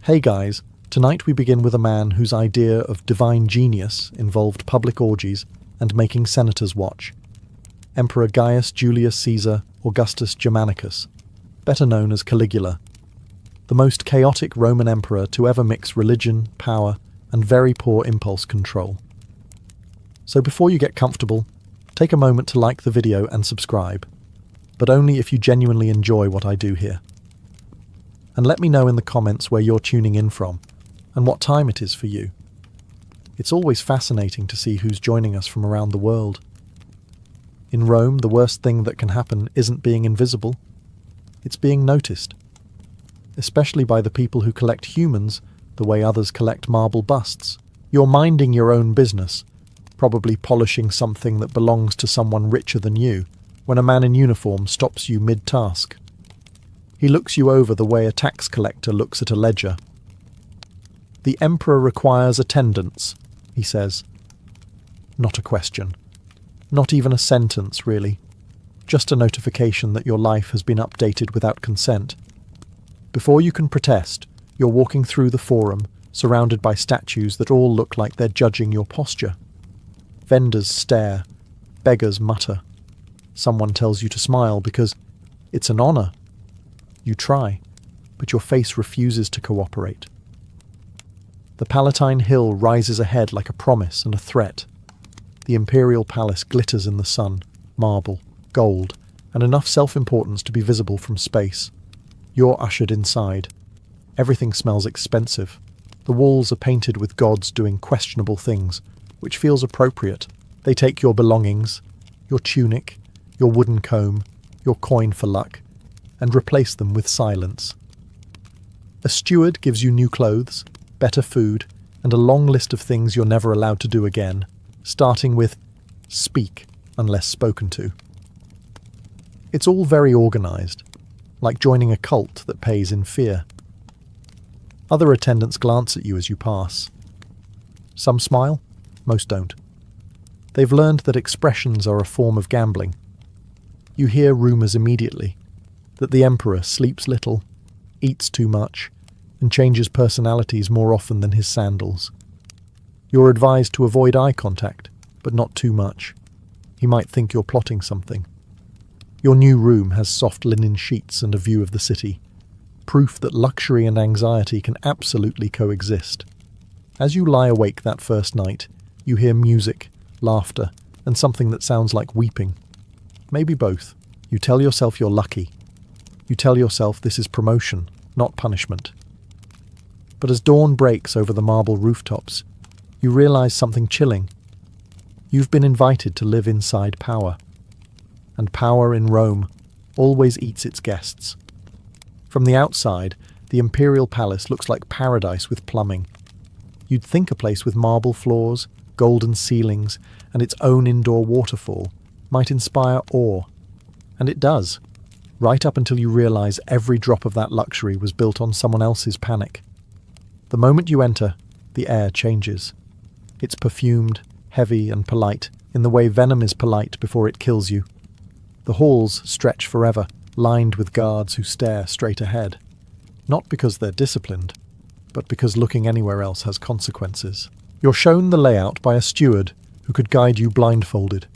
Hey guys, tonight we begin with a man whose idea of divine genius involved public orgies and making senators watch. Emperor Gaius Julius Caesar Augustus Germanicus, better known as Caligula, the most chaotic Roman emperor to ever mix religion, power, and very poor impulse control. So before you get comfortable, take a moment to like the video and subscribe, but only if you genuinely enjoy what I do here. And let me know in the comments where you're tuning in from, and what time it is for you. It's always fascinating to see who's joining us from around the world. In Rome, the worst thing that can happen isn't being invisible, it's being noticed. Especially by the people who collect humans the way others collect marble busts. You're minding your own business, probably polishing something that belongs to someone richer than you, when a man in uniform stops you mid-task. He looks you over the way a tax collector looks at a ledger. "The emperor requires attendance," he says. Not a question. Not even a sentence, really. Just a notification that your life has been updated without consent. Before you can protest, you're walking through the forum, surrounded by statues that all look like they're judging your posture. Vendors stare. Beggars mutter. Someone tells you to smile because it's an honor. You try, but your face refuses to cooperate. The Palatine Hill rises ahead like a promise and a threat. The imperial palace glitters in the sun, marble, gold, and enough self-importance to be visible from space. You're ushered inside. Everything smells expensive. The walls are painted with gods doing questionable things, which feels appropriate. They take your belongings, your tunic, your wooden comb, your coin for luck, and replace them with silence. A steward gives you new clothes, better food, and a long list of things you're never allowed to do again, starting with speak unless spoken to. It's all very organized, like joining a cult that pays in fear. Other attendants glance at you as you pass. Some smile, most don't. They've learned that expressions are a form of gambling. You hear rumors immediately that the emperor sleeps little, eats too much, and changes personalities more often than his sandals. You're advised to avoid eye contact, but not too much. He might think you're plotting something. Your new room has soft linen sheets and a view of the city, proof that luxury and anxiety can absolutely coexist. As you lie awake that first night, you hear music, laughter, and something that sounds like weeping. Maybe both. You tell yourself you're lucky. You tell yourself this is promotion, not punishment. But as dawn breaks over the marble rooftops, you realize something chilling. You've been invited to live inside power. And power in Rome always eats its guests. From the outside, the imperial palace looks like paradise with plumbing. You'd think a place with marble floors, golden ceilings, and its own indoor waterfall might inspire awe. And it does, right up until you realize every drop of that luxury was built on someone else's panic. The moment you enter, the air changes. It's perfumed, heavy, and polite, in the way venom is polite before it kills you. The halls stretch forever, lined with guards who stare straight ahead. Not because they're disciplined, but because looking anywhere else has consequences. You're shown the layout by a steward who could guide you blindfolded.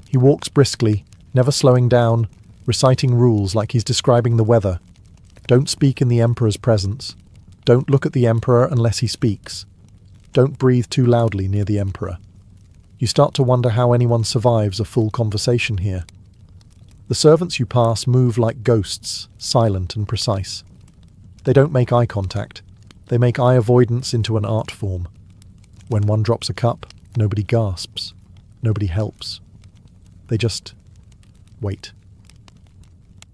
He walks briskly, never slowing down, reciting rules like he's describing the weather. Don't speak in the emperor's presence. Don't look at the emperor unless he speaks. Don't breathe too loudly near the emperor. You start to wonder how anyone survives a full conversation here. The servants you pass move like ghosts, silent and precise. They don't make eye contact. They make eye avoidance into an art form. When one drops a cup, nobody gasps. Nobody helps. They just wait.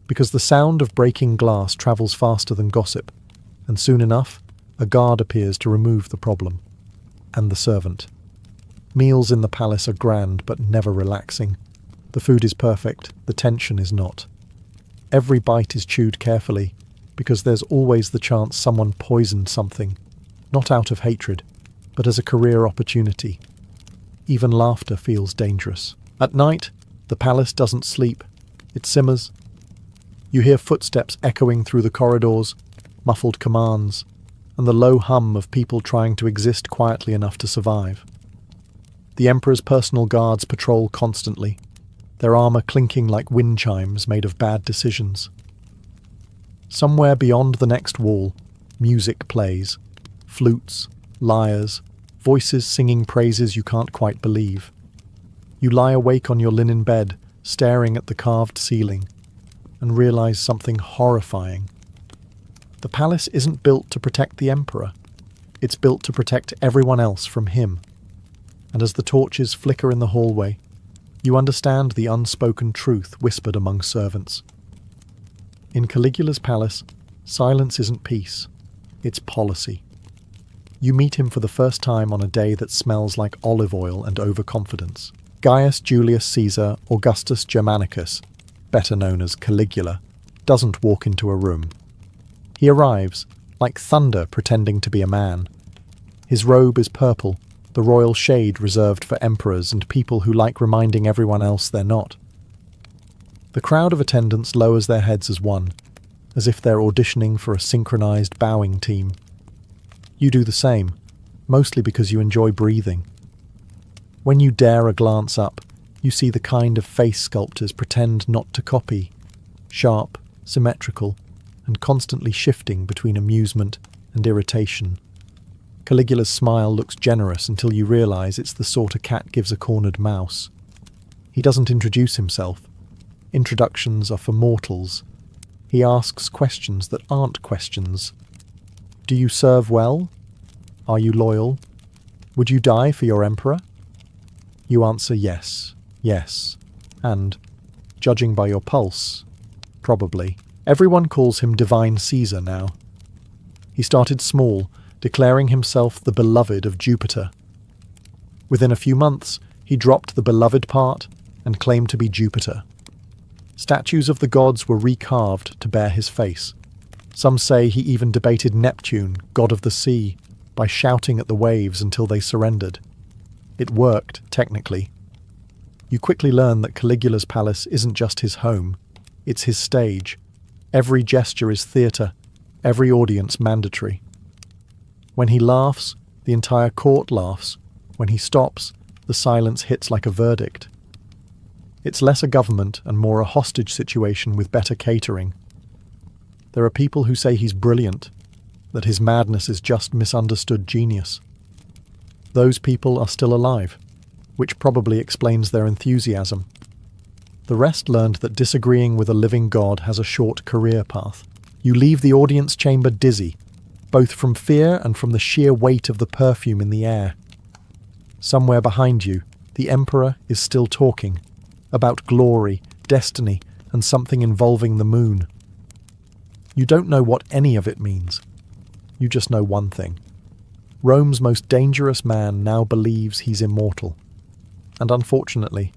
Because the sound of breaking glass travels faster than gossip, and soon enough, a guard appears to remove the problem. And the servant. Meals in the palace are grand but never relaxing. The food is perfect, the tension is not. Every bite is chewed carefully, because there's always the chance someone poisoned something, not out of hatred, but as a career opportunity. Even laughter feels dangerous. At night, the palace doesn't sleep. It simmers. You hear footsteps echoing through the corridors, muffled commands. and the low hum of people trying to exist quietly enough to survive. The Emperor's personal guards patrol constantly, their armor clinking like wind chimes made of bad decisions. Somewhere beyond the next wall, music plays. Flutes, lyres, voices singing praises you can't quite believe. You lie awake on your linen bed, staring at the carved ceiling, and realize something horrifying. The palace isn't built to protect the Emperor. It's built to protect everyone else from him. And as the torches flicker in the hallway, you understand the unspoken truth whispered among servants. In Caligula's palace, silence isn't peace, it's policy. You meet him for the first time on a day that smells like olive oil and overconfidence. Gaius Julius Caesar Augustus Germanicus, better known as Caligula, doesn't walk into a room. He arrives, like thunder pretending to be a man. His robe is purple, the royal shade reserved for emperors and people who like reminding everyone else they're not. The crowd of attendants lowers their heads as one, as if they're auditioning for a synchronized bowing team. You do the same, mostly because you enjoy breathing. When you dare a glance up, you see the kind of face sculptors pretend not to copy, sharp, symmetrical, and constantly shifting between amusement and irritation. Caligula's smile looks generous until you realize it's the sort a cat gives a cornered mouse. He doesn't introduce himself. Introductions are for mortals. He asks questions that aren't questions. Do you serve well? Are you loyal? Would you die for your emperor? You answer yes, yes, and, judging by your pulse, probably. Everyone calls him Divine Caesar now. He started small, declaring himself the beloved of Jupiter. Within a few months, he dropped the beloved part and claimed to be Jupiter. Statues of the gods were recarved to bear his face. Some say he even debated Neptune, god of the sea, by shouting at the waves until they surrendered. It worked, technically. You quickly learn that Caligula's palace isn't just his home, it's his stage. Every gesture is theatre, every audience mandatory. When he laughs, the entire court laughs. When he stops, the silence hits like a verdict. It's less a government and more a hostage situation with better catering. There are people who say he's brilliant, that his madness is just misunderstood genius. Those people are still alive, which probably explains their enthusiasm. The rest learned that disagreeing with a living god has a short career path. You leave the audience chamber dizzy, both from fear and from the sheer weight of the perfume in the air. Somewhere behind you, the Emperor is still talking, about glory, destiny, and something involving the moon. You don't know what any of it means. You just know one thing. Rome's most dangerous man now believes he's immortal. And unfortunately,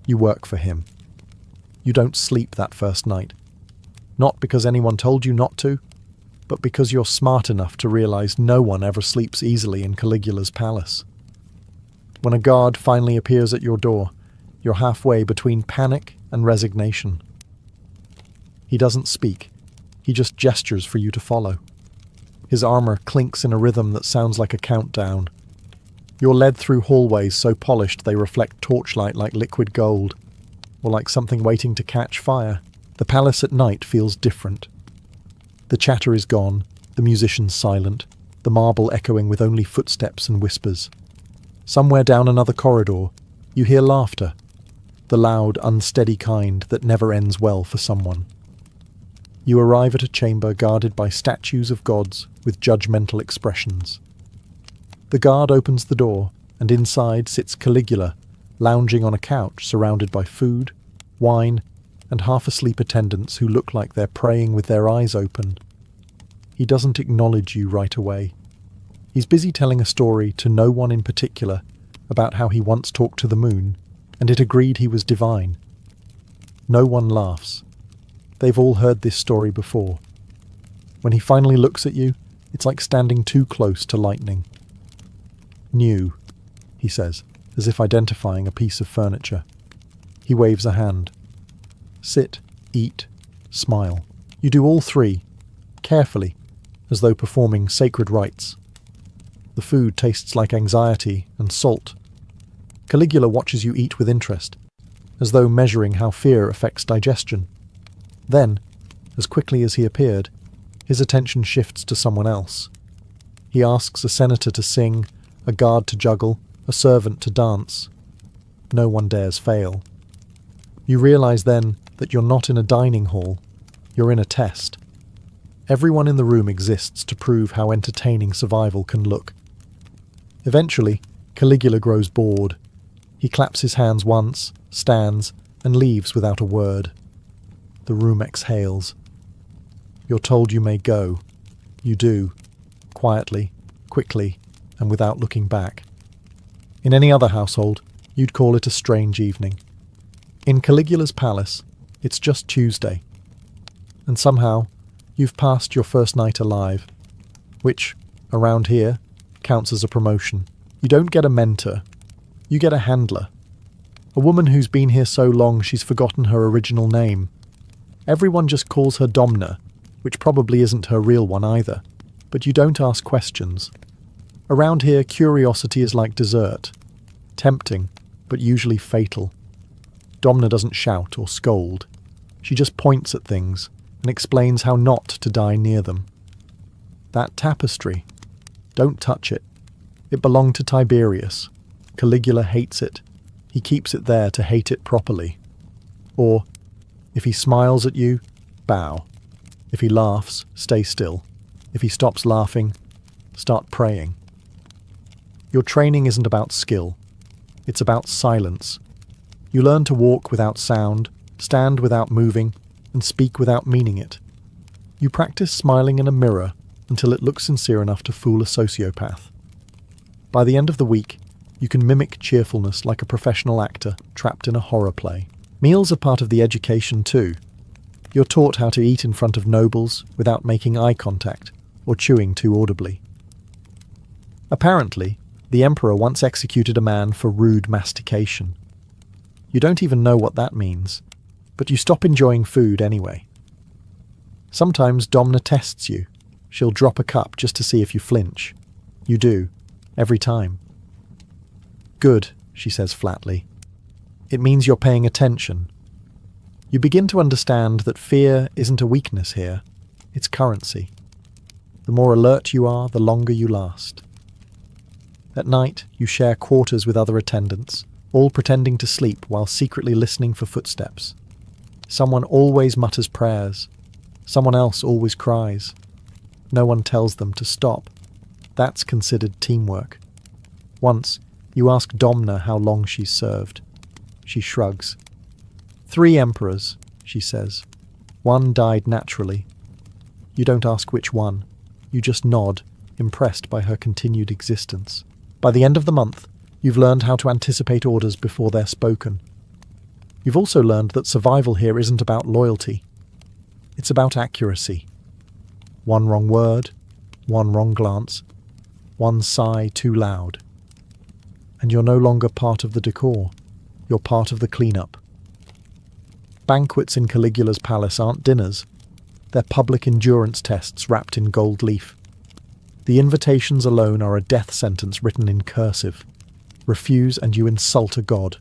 you work for him. You don't sleep that first night. Not because anyone told you not to, but because you're smart enough to realize no one ever sleeps easily in Caligula's palace. When a guard finally appears at your door, you're halfway between panic and resignation. He doesn't speak. He just gestures for you to follow. His armor clinks in a rhythm that sounds like a countdown. You're led through hallways so polished they reflect torchlight like liquid gold, or like something waiting to catch fire. The palace at night feels different. The chatter is gone, the musicians silent, the marble echoing with only footsteps and whispers. Somewhere down another corridor, you hear laughter, the loud, unsteady kind that never ends well for someone. You arrive at a chamber guarded by statues of gods with judgmental expressions. The guard opens the door, and inside sits Caligula, lounging on a couch surrounded by food, wine, and half-asleep attendants who look like they're praying with their eyes open. He doesn't acknowledge you right away. He's busy telling a story to no one in particular about how he once talked to the moon, and it agreed he was divine. No one laughs. They've all heard this story before. When he finally looks at you, it's like standing too close to lightning. New, he says, as if identifying a piece of furniture. He waves a hand. Sit, eat, smile. You do all three, carefully, as though performing sacred rites. The food tastes like anxiety and salt. Caligula watches you eat with interest, as though measuring how fear affects digestion. Then, as quickly as he appeared, his attention shifts to someone else. He asks a senator to sing, a guard to juggle, a servant to dance. No one dares fail. You realize then that you're not in a dining hall, you're in a test. Everyone in the room exists to prove how entertaining survival can look. Eventually, Caligula grows bored. He claps his hands once, stands, and leaves without a word. The room exhales. You're told you may go. You do, quietly, quickly, and without looking back. In any other household, you'd call it a strange evening. In Caligula's palace, it's just Tuesday. And somehow, you've passed your first night alive, which, around here, counts as a promotion. You don't get a mentor, you get a handler. A woman who's been here so long she's forgotten her original name. Everyone just calls her Domna, which probably isn't her real one either. But you don't ask questions. Around here, curiosity is like dessert. Tempting, but usually fatal. Domna doesn't shout or scold. She just points at things and explains how not to die near them. That tapestry. Don't touch it. It belonged to Tiberius. Caligula hates it. He keeps it there to hate it properly. Or, if he smiles at you, bow. If he laughs, stay still. If he stops laughing, start praying. Your training isn't about skill. It's about silence. You learn to walk without sound, stand without moving, and speak without meaning it. You practice smiling in a mirror until it looks sincere enough to fool a sociopath. By the end of the week, you can mimic cheerfulness like a professional actor trapped in a horror play. Meals are part of the education too. You're taught how to eat in front of nobles without making eye contact or chewing too audibly. Apparently, the emperor once executed a man for rude mastication. You don't even know what that means, but you stop enjoying food anyway. Sometimes Domna tests you. She'll drop a cup just to see if you flinch. You do, every time. Good, she says flatly. It means you're paying attention. You begin to understand that fear isn't a weakness here, it's currency. The more alert you are, the longer you last. At night, you share quarters with other attendants, all pretending to sleep while secretly listening for footsteps. Someone always mutters prayers. Someone else always cries. No one tells them to stop. That's considered teamwork. Once, you ask Domna how long she's served. She shrugs. 3 emperors, she says. 1 died naturally. You don't ask which one. You just nod, impressed by her continued existence. By the end of the month, you've learned how to anticipate orders before they're spoken. You've also learned that survival here isn't about loyalty. It's about accuracy. 1 wrong word, 1 wrong glance, 1 sigh too loud. And you're no longer part of the decor. You're part of the cleanup. Banquets in Caligula's palace aren't dinners. They're public endurance tests wrapped in gold leaf. The invitations alone are a death sentence written in cursive. Refuse and you insult a god.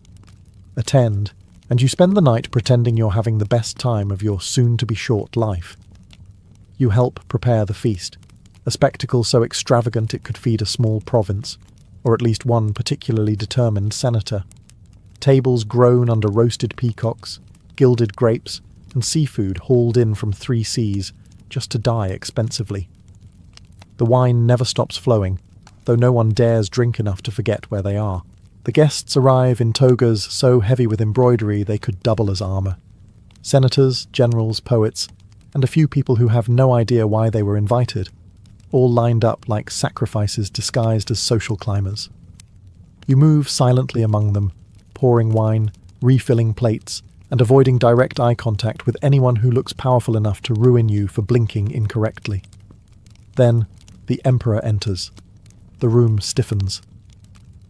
Attend, and you spend the night pretending you're having the best time of your soon-to-be-short life. You help prepare the feast, a spectacle so extravagant it could feed a small province, or at least one particularly determined senator. Tables groan under roasted peacocks, gilded grapes, and seafood hauled in from 3 seas, just to die expensively. The wine never stops flowing, though no one dares drink enough to forget where they are. The guests arrive in togas so heavy with embroidery they could double as armour. Senators, generals, poets, and a few people who have no idea why they were invited, all lined up like sacrifices disguised as social climbers. You move silently among them, pouring wine, refilling plates, and avoiding direct eye contact with anyone who looks powerful enough to ruin you for blinking incorrectly. Then, the emperor enters. The room stiffens.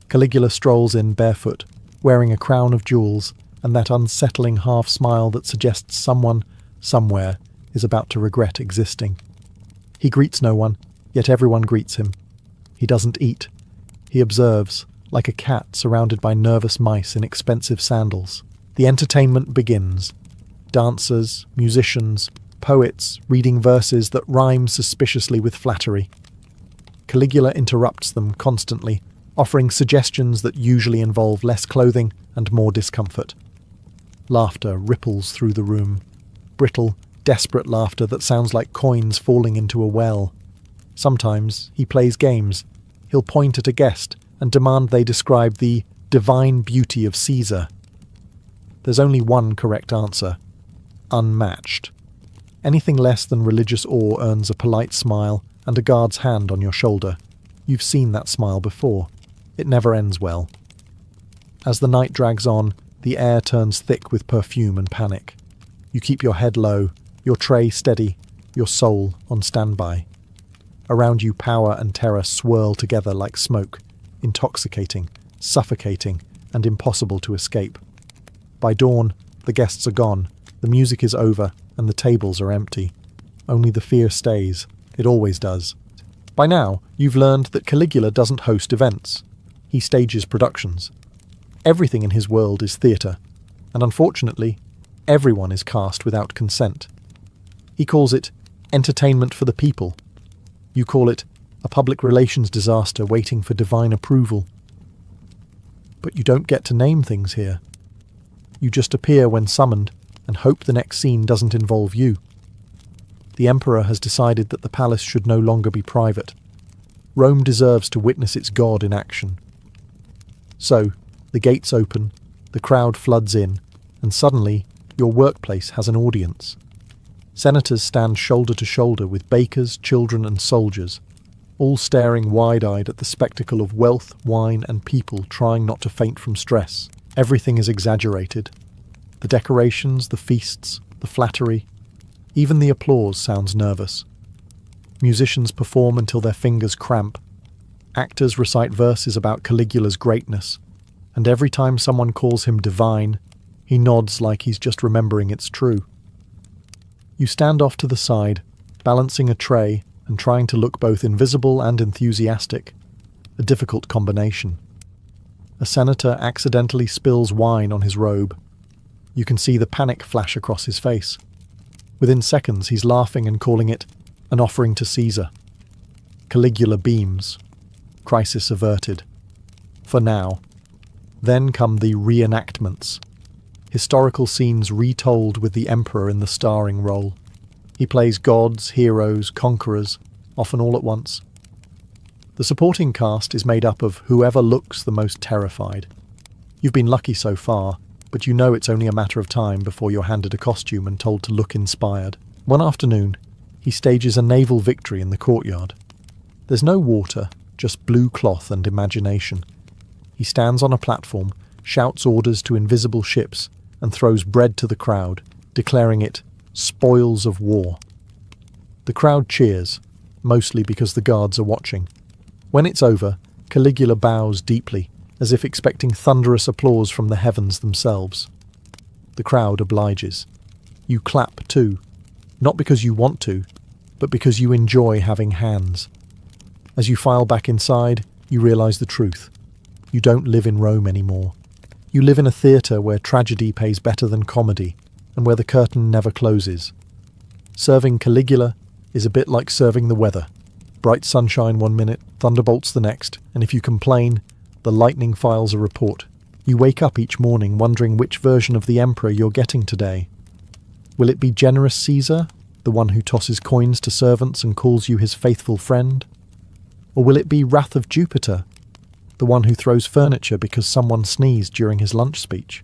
Caligula strolls in barefoot, wearing a crown of jewels and that unsettling half-smile that suggests someone, somewhere, is about to regret existing. He greets no one, yet everyone greets him. He doesn't eat. He observes, like a cat surrounded by nervous mice in expensive sandals. The entertainment begins. Dancers, musicians, poets reading verses that rhyme suspiciously with flattery. Caligula interrupts them constantly, offering suggestions that usually involve less clothing and more discomfort. Laughter ripples through the room. Brittle, desperate laughter that sounds like coins falling into a well. Sometimes he plays games. He'll point at a guest and demand they describe the divine beauty of Caesar. There's only one correct answer: unmatched. Anything less than religious awe earns a polite smile and a guard's hand on your shoulder. You've seen that smile before. It never ends well. As the night drags on, the air turns thick with perfume and panic. You keep your head low, your tray steady, your soul on standby. Around you, power and terror swirl together like smoke, intoxicating, suffocating, and impossible to escape. By dawn, the guests are gone, the music is over, and the tables are empty. Only the fear stays. It always does. By now, you've learned that Caligula doesn't host events. He stages productions. Everything in his world is theatre, and unfortunately, everyone is cast without consent. He calls it entertainment for the people. You call it a public relations disaster waiting for divine approval. But you don't get to name things here. You just appear when summoned and hope the next scene doesn't involve you. The emperor has decided that the palace should no longer be private. Rome deserves to witness its god in action. So, the gates open, the crowd floods in, and suddenly, your workplace has an audience. Senators stand shoulder to shoulder with bakers, children, and soldiers, all staring wide-eyed at the spectacle of wealth, wine, and people trying not to faint from stress. Everything is exaggerated. The decorations, the feasts, the flattery, even the applause sounds nervous. Musicians perform until their fingers cramp. Actors recite verses about Caligula's greatness, and every time someone calls him divine, he nods like he's just remembering it's true. You stand off to the side, balancing a tray and trying to look both invisible and enthusiastic, a difficult combination. A senator accidentally spills wine on his robe. You can see the panic flash across his face. Within seconds, he's laughing and calling it an offering to Caesar. Caligula beams. Crisis averted. For now. Then come the reenactments. Historical scenes retold with the emperor in the starring role. He plays gods, heroes, conquerors, often all at once. The supporting cast is made up of whoever looks the most terrified. You've been lucky so far, but you know it's only a matter of time before you're handed a costume and told to look inspired. One afternoon, he stages a naval victory in the courtyard. There's no water, just blue cloth and imagination. He stands on a platform, shouts orders to invisible ships, and throws bread to the crowd, declaring it spoils of war. The crowd cheers, mostly because the guards are watching. When it's over, Caligula bows deeply, as if expecting thunderous applause from the heavens themselves. The crowd obliges. You clap too, not because you want to, but because you enjoy having hands. As you file back inside, you realize the truth. You don't live in Rome anymore. You live in a theatre where tragedy pays better than comedy, and where the curtain never closes. Serving Caligula is a bit like serving the weather. Bright sunshine one minute, thunderbolts the next, and if you complain, the lightning files a report. You wake up each morning wondering which version of the emperor you're getting today. Will it be generous Caesar, the one who tosses coins to servants and calls you his faithful friend? Or will it be Wrath of Jupiter, the one who throws furniture because someone sneezed during his lunch speech?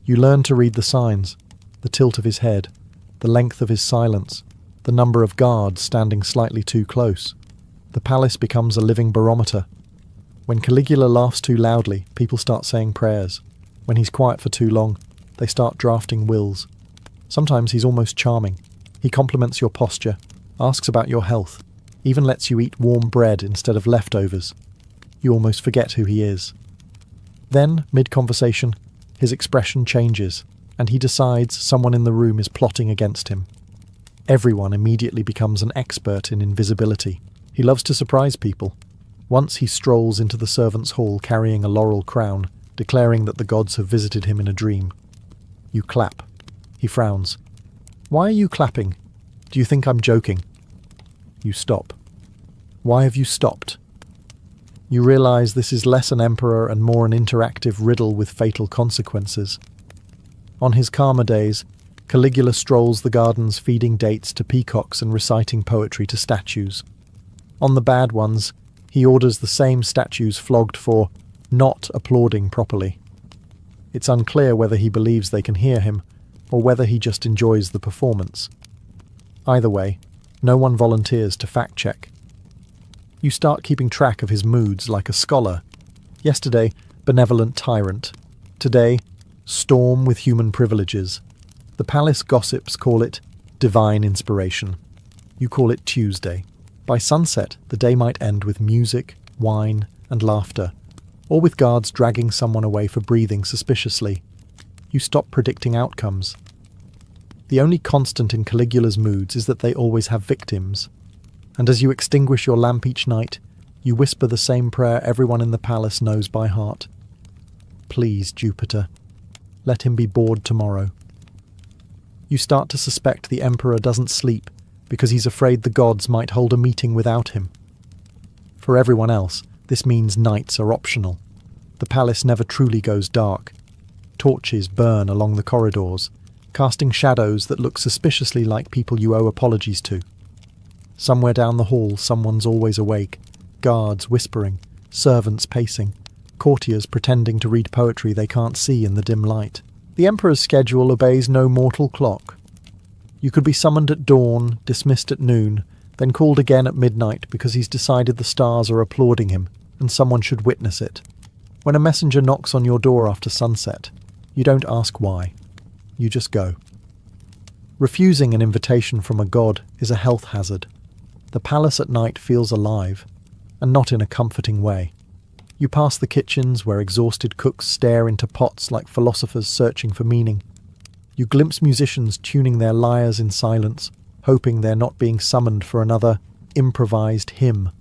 You learn to read the signs, the tilt of his head, the length of his silence, the number of guards standing slightly too close. The palace becomes a living barometer. When Caligula laughs too loudly, people start saying prayers. When he's quiet for too long, they start drafting wills. Sometimes he's almost charming. He compliments your posture, asks about your health, even lets you eat warm bread instead of leftovers. You almost forget who he is. Then, mid-conversation, his expression changes, and he decides someone in the room is plotting against him. Everyone immediately becomes an expert in invisibility. He loves to surprise people. Once he strolls into the servants' hall carrying a laurel crown, declaring that the gods have visited him in a dream. You clap. He frowns. Why are you clapping? Do you think I'm joking? You stop. Why have you stopped? You realize this is less an emperor and more an interactive riddle with fatal consequences. On his calmer days, Caligula strolls the gardens feeding dates to peacocks and reciting poetry to statues. On the bad ones, he orders the same statues flogged for not applauding properly. It's unclear whether he believes they can hear him, or whether he just enjoys the performance. Either way, no one volunteers to fact-check. You start keeping track of his moods like a scholar. Yesterday, benevolent tyrant. Today, storm with human privileges. The palace gossips call it divine inspiration. You call it Tuesday. By sunset, the day might end with music, wine, and laughter, or with guards dragging someone away for breathing suspiciously. You stop predicting outcomes. The only constant in Caligula's moods is that they always have victims. And as you extinguish your lamp each night, you whisper the same prayer everyone in the palace knows by heart. Please, Jupiter, let him be bored tomorrow. You start to suspect the emperor doesn't sleep because he's afraid the gods might hold a meeting without him. For everyone else, this means nights are optional. The palace never truly goes dark. Torches burn along the corridors, casting shadows that look suspiciously like people you owe apologies to. Somewhere down the hall, someone's always awake, guards whispering, servants pacing, courtiers pretending to read poetry they can't see in the dim light. The emperor's schedule obeys no mortal clock. You could be summoned at dawn, dismissed at noon, then called again at midnight because he's decided the stars are applauding him and someone should witness it. When a messenger knocks on your door after sunset, you don't ask why. You just go. Refusing an invitation from a god is a health hazard. The palace at night feels alive, and not in a comforting way. You pass the kitchens where exhausted cooks stare into pots like philosophers searching for meaning. You glimpse musicians tuning their lyres in silence, hoping they're not being summoned for another improvised hymn.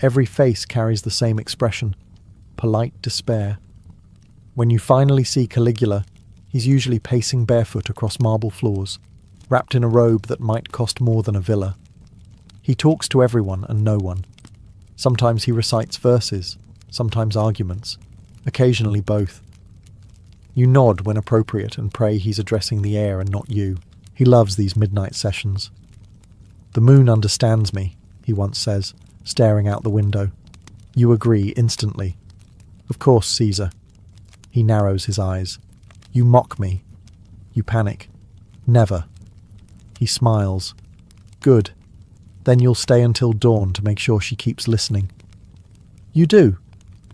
Every face carries the same expression, polite despair. When you finally see Caligula, he's usually pacing barefoot across marble floors, wrapped in a robe that might cost more than a villa. He talks to everyone and no one. Sometimes he recites verses, sometimes arguments, occasionally both. You nod when appropriate and pray he's addressing the air and not you. He loves these midnight sessions. "The moon understands me," he once says, staring out the window. You agree instantly. "Of course, Caesar." He narrows his eyes. "You mock me." You panic. "Never." He smiles. "Good. Then you'll stay until dawn to make sure she keeps listening." You do.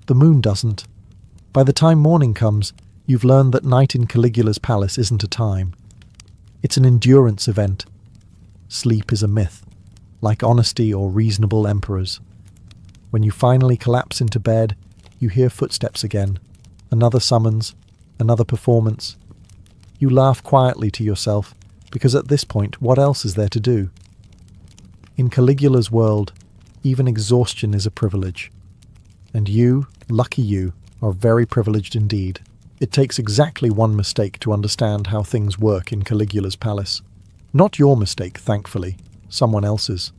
The moon doesn't. By the time morning comes, you've learned that night in Caligula's palace isn't a time. It's an endurance event. Sleep is a myth, like honesty or reasonable emperors. When you finally collapse into bed, you hear footsteps again. Another summons, another performance. You laugh quietly to yourself, because at this point, what else is there to do? In Caligula's world, even exhaustion is a privilege. And you, lucky you, are very privileged indeed. It takes exactly one mistake to understand how things work in Caligula's palace. Not your mistake, thankfully, someone else's.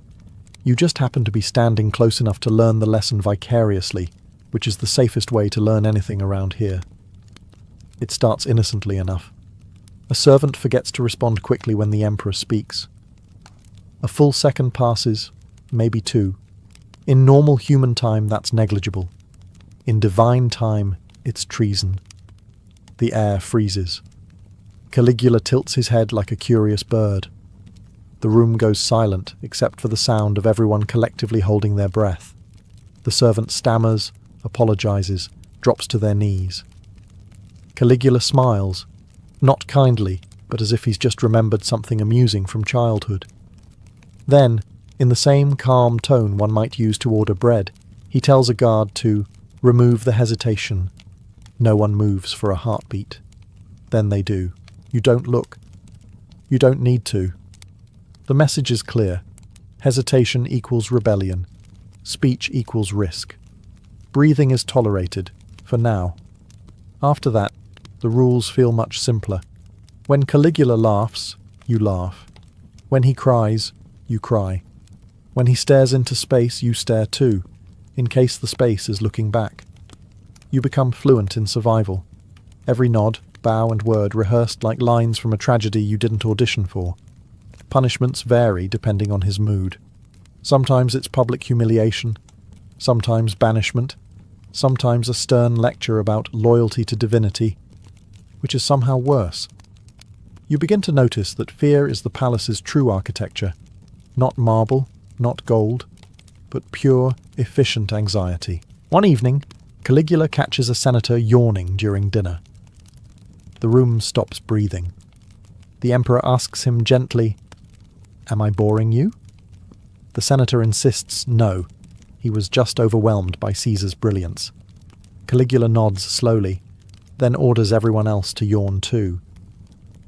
You just happen to be standing close enough to learn the lesson vicariously, which is the safest way to learn anything around here. It starts innocently enough. A servant forgets to respond quickly when the emperor speaks. A full second passes, maybe two. In normal human time, that's negligible. In divine time, it's treason. The air freezes. Caligula tilts his head like a curious bird. The room goes silent, except for the sound of everyone collectively holding their breath. The servant stammers, apologizes, drops to their knees. Caligula smiles, not kindly, but as if he's just remembered something amusing from childhood. Then, in the same calm tone one might use to order bread, he tells a guard to remove the hesitation. No one moves for a heartbeat. Then they do. You don't look. You don't need to. The message is clear. Hesitation equals rebellion. Speech equals risk. Breathing is tolerated, for now. After that, the rules feel much simpler. When Caligula laughs, you laugh. When he cries, you cry. When he stares into space, you stare too, in case the space is looking back. You become fluent in survival. Every nod, bow and word rehearsed like lines from a tragedy you didn't audition for. Punishments vary depending on his mood. Sometimes it's public humiliation, sometimes banishment, sometimes a stern lecture about loyalty to divinity, which is somehow worse. You begin to notice that fear is the palace's true architecture, not marble, not gold, but pure, efficient anxiety. One evening, Caligula catches a senator yawning during dinner. The room stops breathing. The emperor asks him gently, "Am I boring you?" The senator insists no. He was just overwhelmed by Caesar's brilliance. Caligula nods slowly, then orders everyone else to yawn too.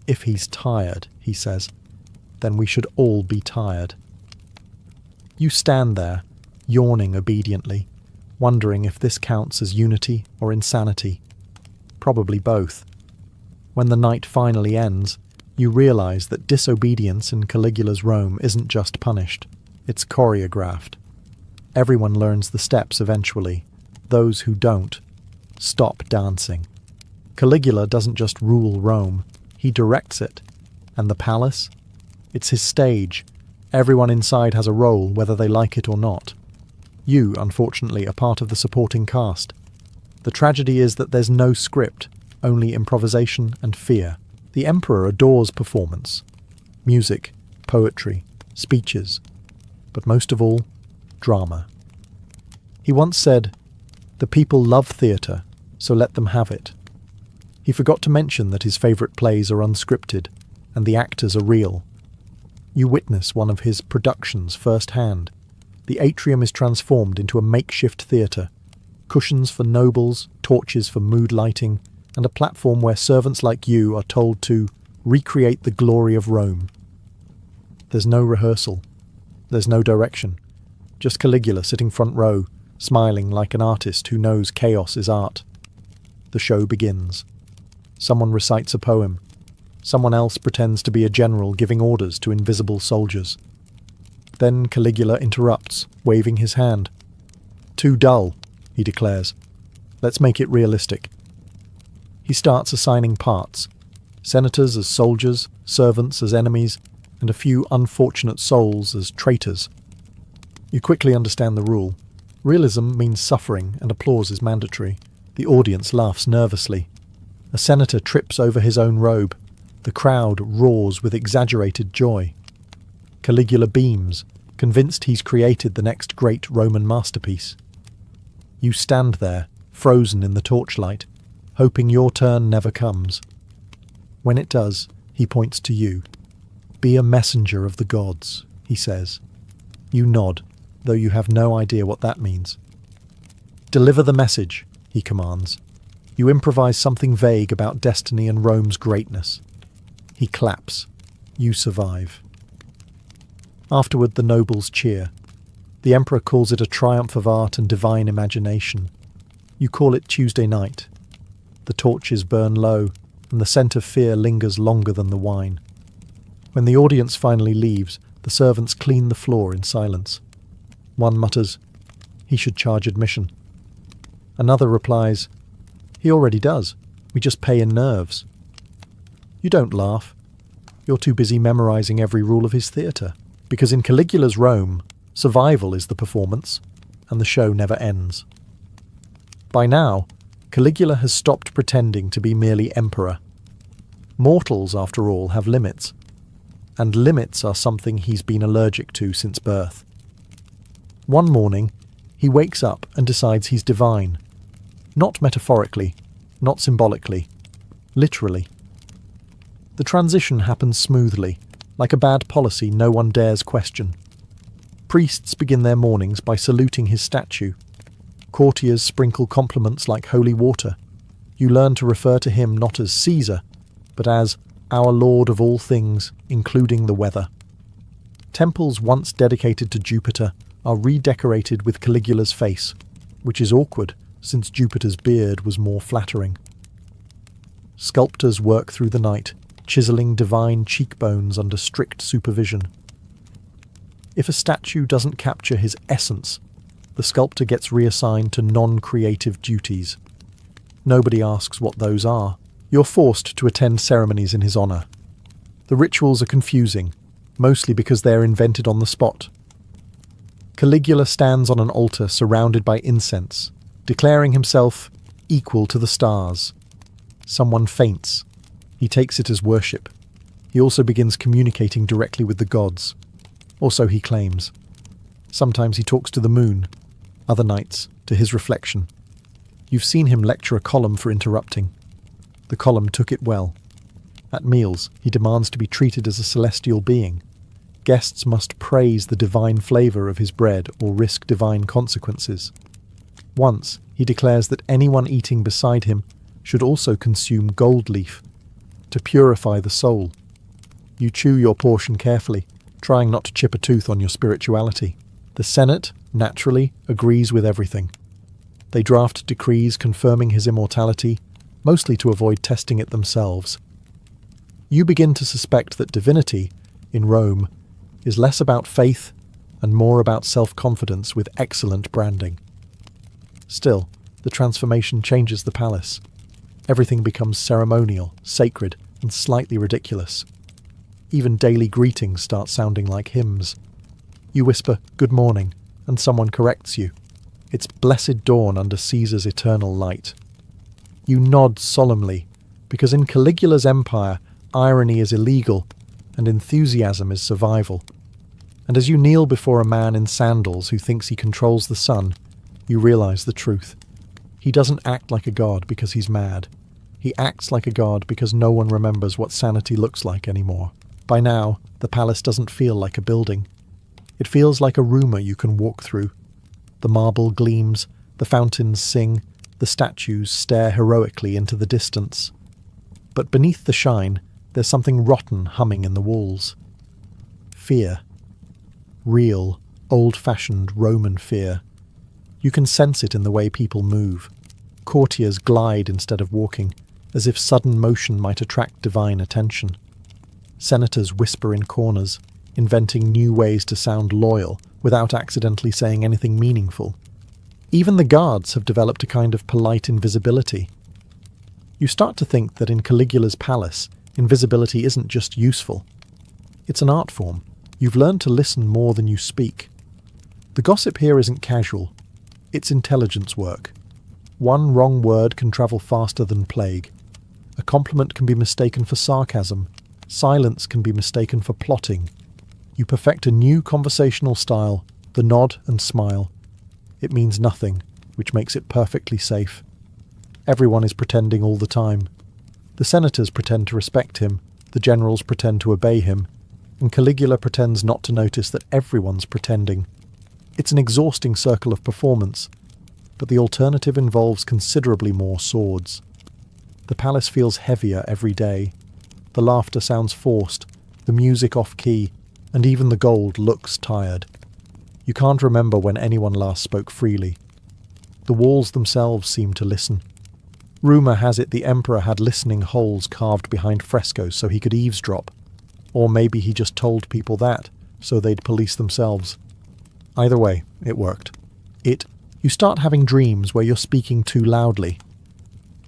"If he's tired," he says, "then we should all be tired." You stand there, yawning obediently, wondering if this counts as unity or insanity. Probably both. When the night finally ends, you realize that disobedience in Caligula's Rome isn't just punished, it's choreographed. Everyone learns the steps eventually. Those who don't, stop dancing. Caligula doesn't just rule Rome, he directs it. And the palace? It's his stage. Everyone inside has a role, whether they like it or not. You, unfortunately, are part of the supporting cast. The tragedy is that there's no script, only improvisation and fear. The emperor adores performance. Music, poetry, speeches. But most of all, drama. He once said, "The people love theatre, so let them have it." He forgot to mention that his favourite plays are unscripted, and the actors are real. You witness one of his productions firsthand. The atrium is transformed into a makeshift theatre. Cushions for nobles, torches for mood lighting, and a platform where servants like you are told to recreate the glory of Rome. There's no rehearsal. There's no direction. Just Caligula sitting front row, smiling like an artist who knows chaos is art. The show begins. Someone recites a poem. Someone else pretends to be a general giving orders to invisible soldiers. Then Caligula interrupts, waving his hand. "Too dull," he declares. "Let's make it realistic." He starts assigning parts. Senators as soldiers, servants as enemies, and a few unfortunate souls as traitors. You quickly understand the rule. Realism means suffering, and applause is mandatory. The audience laughs nervously. A senator trips over his own robe. The crowd roars with exaggerated joy. Caligula beams, convinced he's created the next great Roman masterpiece. You stand there, frozen in the torchlight, hoping your turn never comes. When it does, he points to you. "Be a messenger of the gods," he says. You nod, though you have no idea what that means. "Deliver the message," he commands. You improvise something vague about destiny and Rome's greatness. He claps. You survive. Afterward, the nobles cheer. The emperor calls it a triumph of art and divine imagination. You call it Tuesday night. The torches burn low, and the scent of fear lingers longer than the wine. When the audience finally leaves, the servants clean the floor in silence. One mutters, "He should charge admission." Another replies, "He already does. We just pay in nerves." You don't laugh. You're too busy memorizing every rule of his theatre. Because in Caligula's Rome, survival is the performance, and the show never ends. By now, Caligula has stopped pretending to be merely emperor. Mortals, after all, have limits. And limits are something he's been allergic to since birth. One morning, he wakes up and decides he's divine. Not metaphorically, not symbolically, literally. The transition happens smoothly, like a bad policy no one dares question. Priests begin their mornings by saluting his statue. Courtiers sprinkle compliments like holy water. You learn to refer to him not as Caesar, but as our Lord of all things, including the weather. Temples once dedicated to Jupiter are redecorated with Caligula's face, which is awkward since Jupiter's beard was more flattering. Sculptors work through the night, chiseling divine cheekbones under strict supervision. If a statue doesn't capture his essence, the sculptor gets reassigned to non-creative duties. Nobody asks what those are. You're forced to attend ceremonies in his honor. The rituals are confusing, mostly because they're invented on the spot. Caligula stands on an altar surrounded by incense, declaring himself equal to the stars. Someone faints. He takes it as worship. He also begins communicating directly with the gods. Or so he claims. Sometimes he talks to the moon, other nights to his reflection. You've seen him lecture a column for interrupting. The column took it well. At meals, he demands to be treated as a celestial being. Guests must praise the divine flavour of his bread or risk divine consequences. Once, he declares that anyone eating beside him should also consume gold leaf to purify the soul. You chew your portion carefully, trying not to chip a tooth on your spirituality. The Senate, naturally, agrees with everything. They draft decrees confirming his immortality, mostly to avoid testing it themselves. You begin to suspect that divinity, in Rome, is less about faith and more about self-confidence with excellent branding. Still, the transformation changes the palace. Everything becomes ceremonial, sacred, and slightly ridiculous. Even daily greetings start sounding like hymns. You whisper, "Good morning," and someone corrects you. It's blessed dawn under Caesar's eternal light. You nod solemnly, because in Caligula's empire, irony is illegal, and enthusiasm is survival. And as you kneel before a man in sandals who thinks he controls the sun, you realize the truth. He doesn't act like a god because he's mad. He acts like a god because no one remembers what sanity looks like anymore. By now, the palace doesn't feel like a building. It feels like a rumour you can walk through. The marble gleams, the fountains sing, the statues stare heroically into the distance. But beneath the shine, there's something rotten humming in the walls. Fear. Real, old-fashioned Roman fear. You can sense it in the way people move. Courtiers glide instead of walking, as if sudden motion might attract divine attention. Senators whisper in corners, inventing new ways to sound loyal without accidentally saying anything meaningful. Even the guards have developed a kind of polite invisibility. You start to think that in Caligula's palace, invisibility isn't just useful. It's an art form. You've learned to listen more than you speak. The gossip here isn't casual. It's intelligence work. One wrong word can travel faster than plague. A compliment can be mistaken for sarcasm. Silence can be mistaken for plotting. You perfect a new conversational style, the nod and smile. It means nothing, which makes it perfectly safe. Everyone is pretending all the time. The senators pretend to respect him, the generals pretend to obey him, and Caligula pretends not to notice that everyone's pretending. It's an exhausting circle of performance, but the alternative involves considerably more swords. The palace feels heavier every day. The laughter sounds forced, the music off-key, and even the gold looks tired. You can't remember when anyone last spoke freely. The walls themselves seem to listen. Rumour has it the emperor had listening holes carved behind frescoes so he could eavesdrop. Or maybe he just told people that, so they'd police themselves. Either way, it worked. You start having dreams where you're speaking too loudly.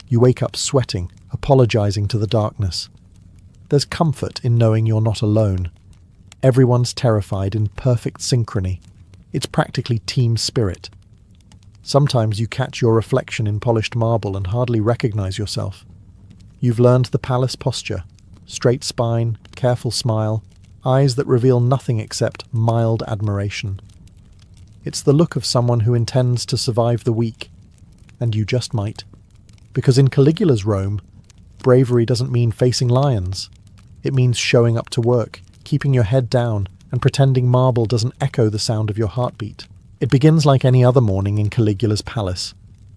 You wake up sweating, apologising to the darkness. There's comfort in knowing you're not alone. Everyone's terrified in perfect synchrony. It's practically team spirit. Sometimes you catch your reflection in polished marble and hardly recognise yourself. You've learned the palace posture. Straight spine, careful smile, eyes that reveal nothing except mild admiration. It's the look of someone who intends to survive the week. And you just might. Because in Caligula's Rome, bravery doesn't mean facing lions. It means showing up to work, keeping your head down, and pretending marble doesn't echo the sound of your heartbeat. It begins like any other morning in Caligula's palace,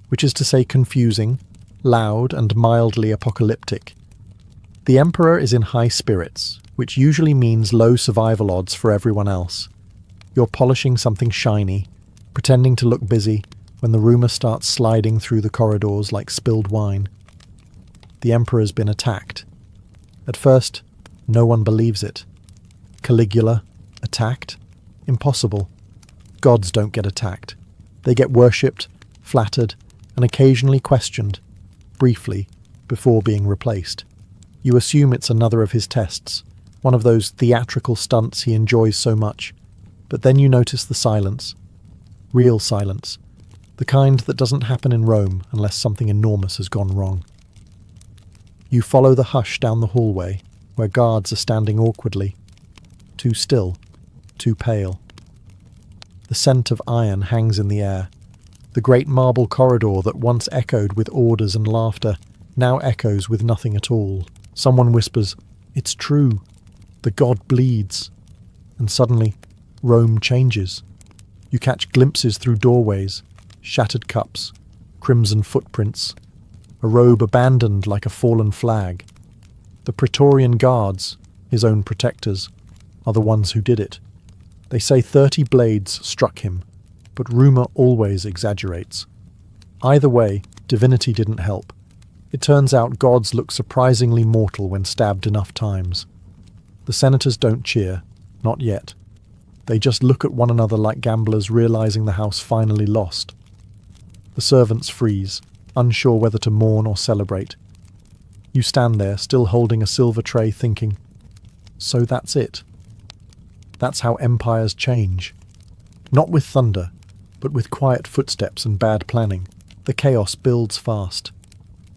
which is to say confusing, loud, and mildly apocalyptic. The emperor is in high spirits, which usually means low survival odds for everyone else. You're polishing something shiny, pretending to look busy, when the rumour starts sliding through the corridors like spilled wine. The emperor's been attacked. At first, no one believes it. Caligula, attacked? Impossible. Gods don't get attacked. They get worshipped, flattered, and occasionally questioned, briefly, before being replaced. You assume it's another of his tests, one of those theatrical stunts he enjoys so much. But then you notice the silence. Real silence. The kind that doesn't happen in Rome unless something enormous has gone wrong. You follow the hush down the hallway, where guards are standing awkwardly. Too still, too pale. The scent of iron hangs in the air. The great marble corridor that once echoed with orders and laughter now echoes with nothing at all. Someone whispers, "It's true. The god bleeds." And suddenly, Rome changes. You catch glimpses through doorways, shattered cups, crimson footprints, a robe abandoned like a fallen flag. The Praetorian guards, his own protectors, are the ones who did it. They say 30 blades struck him, but rumour always exaggerates. Either way, divinity didn't help. It turns out gods look surprisingly mortal when stabbed enough times. The senators don't cheer, not yet. They just look at one another like gamblers realizing the house finally lost. The servants freeze, unsure whether to mourn or celebrate. You stand there, still holding a silver tray, thinking, so that's it. That's how empires change. Not with thunder, but with quiet footsteps and bad planning. The chaos builds fast.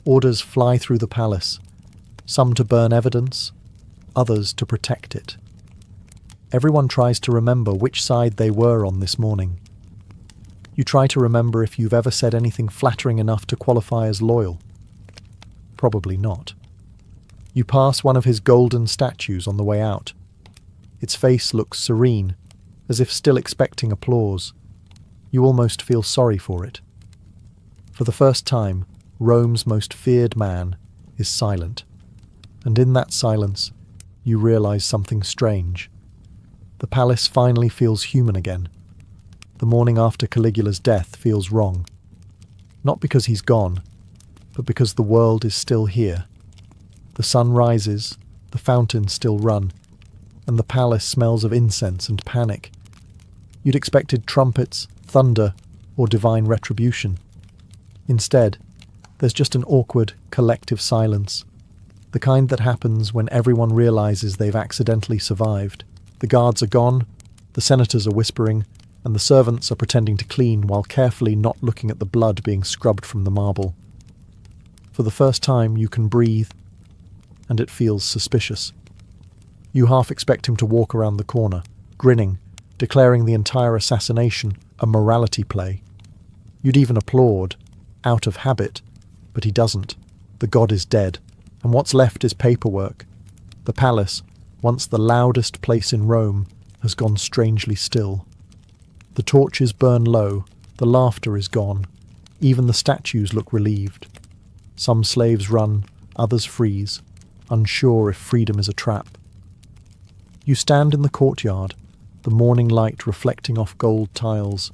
Orders fly through the palace, some to burn evidence, others to protect it. Everyone tries to remember which side they were on this morning. You try to remember if you've ever said anything flattering enough to qualify as loyal. Probably not. You pass one of his golden statues on the way out. Its face looks serene, as if still expecting applause. You almost feel sorry for it. For the first time, Rome's most feared man is silent. And in that silence, you realize something strange. The palace finally feels human again. The morning after Caligula's death feels wrong. Not because he's gone, but because the world is still here. The sun rises, the fountains still run, and the palace smells of incense and panic. You'd expected trumpets, thunder, or divine retribution. Instead, there's just an awkward, collective silence, the kind that happens when everyone realizes they've accidentally survived. The guards are gone, the senators are whispering, and the servants are pretending to clean while carefully not looking at the blood being scrubbed from the marble. For the first time, you can breathe, and it feels suspicious. You half expect him to walk around the corner, grinning, declaring the entire assassination a morality play. You'd even applaud, out of habit, but he doesn't. The god is dead, and what's left is paperwork. The palace, once the loudest place in Rome, has gone strangely still. The torches burn low, the laughter is gone, even the statues look relieved. Some slaves run, others freeze, unsure if freedom is a trap. You stand in the courtyard, the morning light reflecting off gold tiles,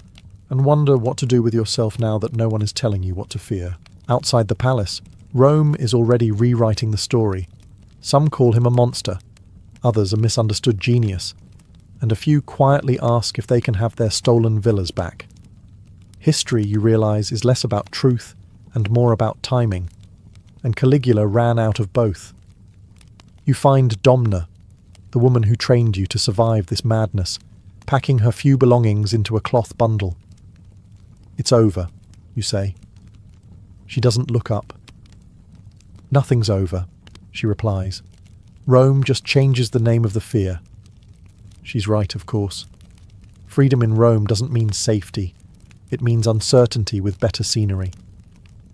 and wonder what to do with yourself now that no one is telling you what to fear. Outside the palace, Rome is already rewriting the story. Some call him a monster, others a misunderstood genius, and a few quietly ask if they can have their stolen villas back. History, you realize, is less about truth and more about timing, and Caligula ran out of both. You find Domna, the woman who trained you to survive this madness, packing her few belongings into a cloth bundle. "It's over," you say. She doesn't look up. "Nothing's over," she replies. "Rome just changes the name of the fear." She's right, of course. Freedom in Rome doesn't mean safety. It means uncertainty with better scenery.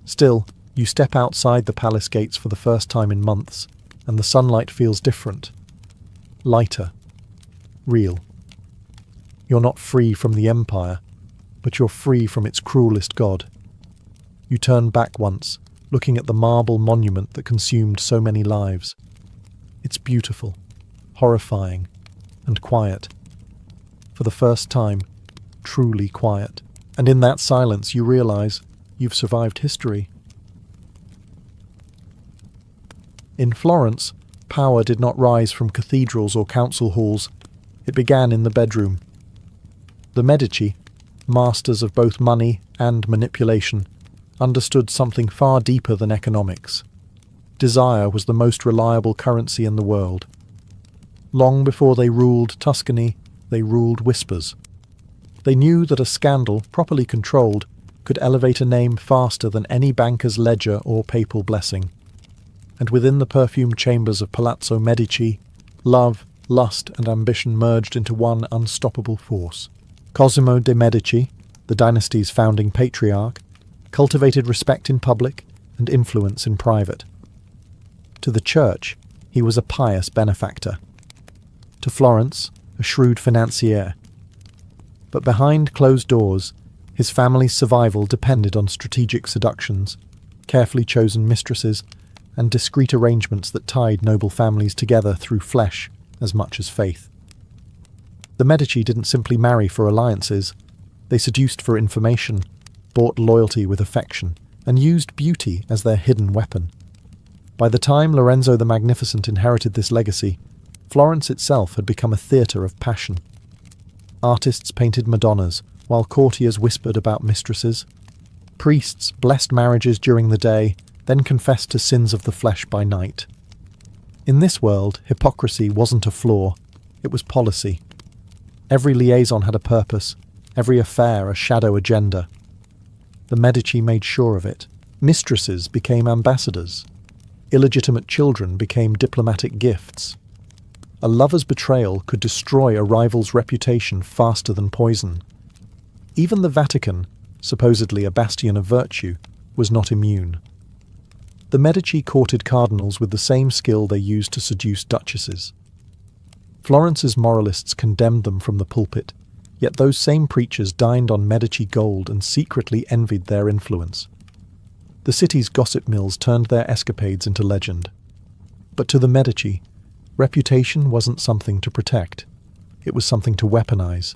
Still, you step outside the palace gates for the first time in months, and the sunlight feels different. Lighter. Real. You're not free from the empire, but you're free from its cruelest god. You turn back once, looking at the marble monument that consumed so many lives. It's beautiful, horrifying, and quiet. For the first time, truly quiet. And in that silence you realize you've survived history. In Florence, power did not rise from cathedrals or council halls. It began in the bedroom. The Medici, masters of both money and manipulation, understood something far deeper than economics. Desire was the most reliable currency in the world. Long before they ruled Tuscany, they ruled whispers. They knew that a scandal, properly controlled, could elevate a name faster than any banker's ledger or papal blessing. And within the perfumed chambers of Palazzo Medici, love, lust, and ambition merged into one unstoppable force. Cosimo de' Medici, the dynasty's founding patriarch, cultivated respect in public and influence in private. To the church, he was a pious benefactor. To Florence, a shrewd financier. But behind closed doors, his family's survival depended on strategic seductions, carefully chosen mistresses, and discreet arrangements that tied noble families together through flesh as much as faith. The Medici didn't simply marry for alliances. They seduced for information, bought loyalty with affection, and used beauty as their hidden weapon. By the time Lorenzo the Magnificent inherited this legacy, Florence itself had become a theatre of passion. Artists painted Madonnas, while courtiers whispered about mistresses. Priests blessed marriages during the day, then confessed to sins of the flesh by night. In this world, hypocrisy wasn't a flaw, it was policy. Every liaison had a purpose, every affair a shadow agenda. The Medici made sure of it. Mistresses became ambassadors. Illegitimate children became diplomatic gifts. A lover's betrayal could destroy a rival's reputation faster than poison. Even the Vatican, supposedly a bastion of virtue, was not immune. The Medici courted cardinals with the same skill they used to seduce duchesses. Florence's moralists condemned them from the pulpit, yet those same preachers dined on Medici gold and secretly envied their influence. The city's gossip mills turned their escapades into legend. But to the Medici, reputation wasn't something to protect. It was something to weaponize.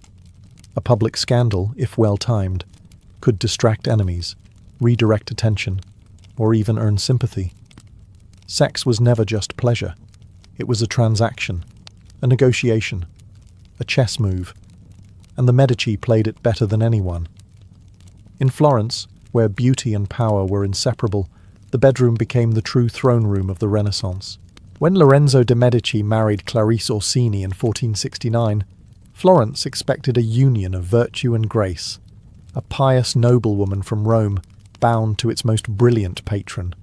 A public scandal, if well timed, could distract enemies, redirect attention, or even earn sympathy. Sex was never just pleasure. It was a transaction, a negotiation, a chess move, and the Medici played it better than anyone. In Florence, where beauty and power were inseparable, the bedroom became the true throne room of the Renaissance. When Lorenzo de' Medici married Clarice Orsini in 1469, Florence expected a union of virtue and grace, a pious noblewoman from Rome, bound to its most brilliant patron.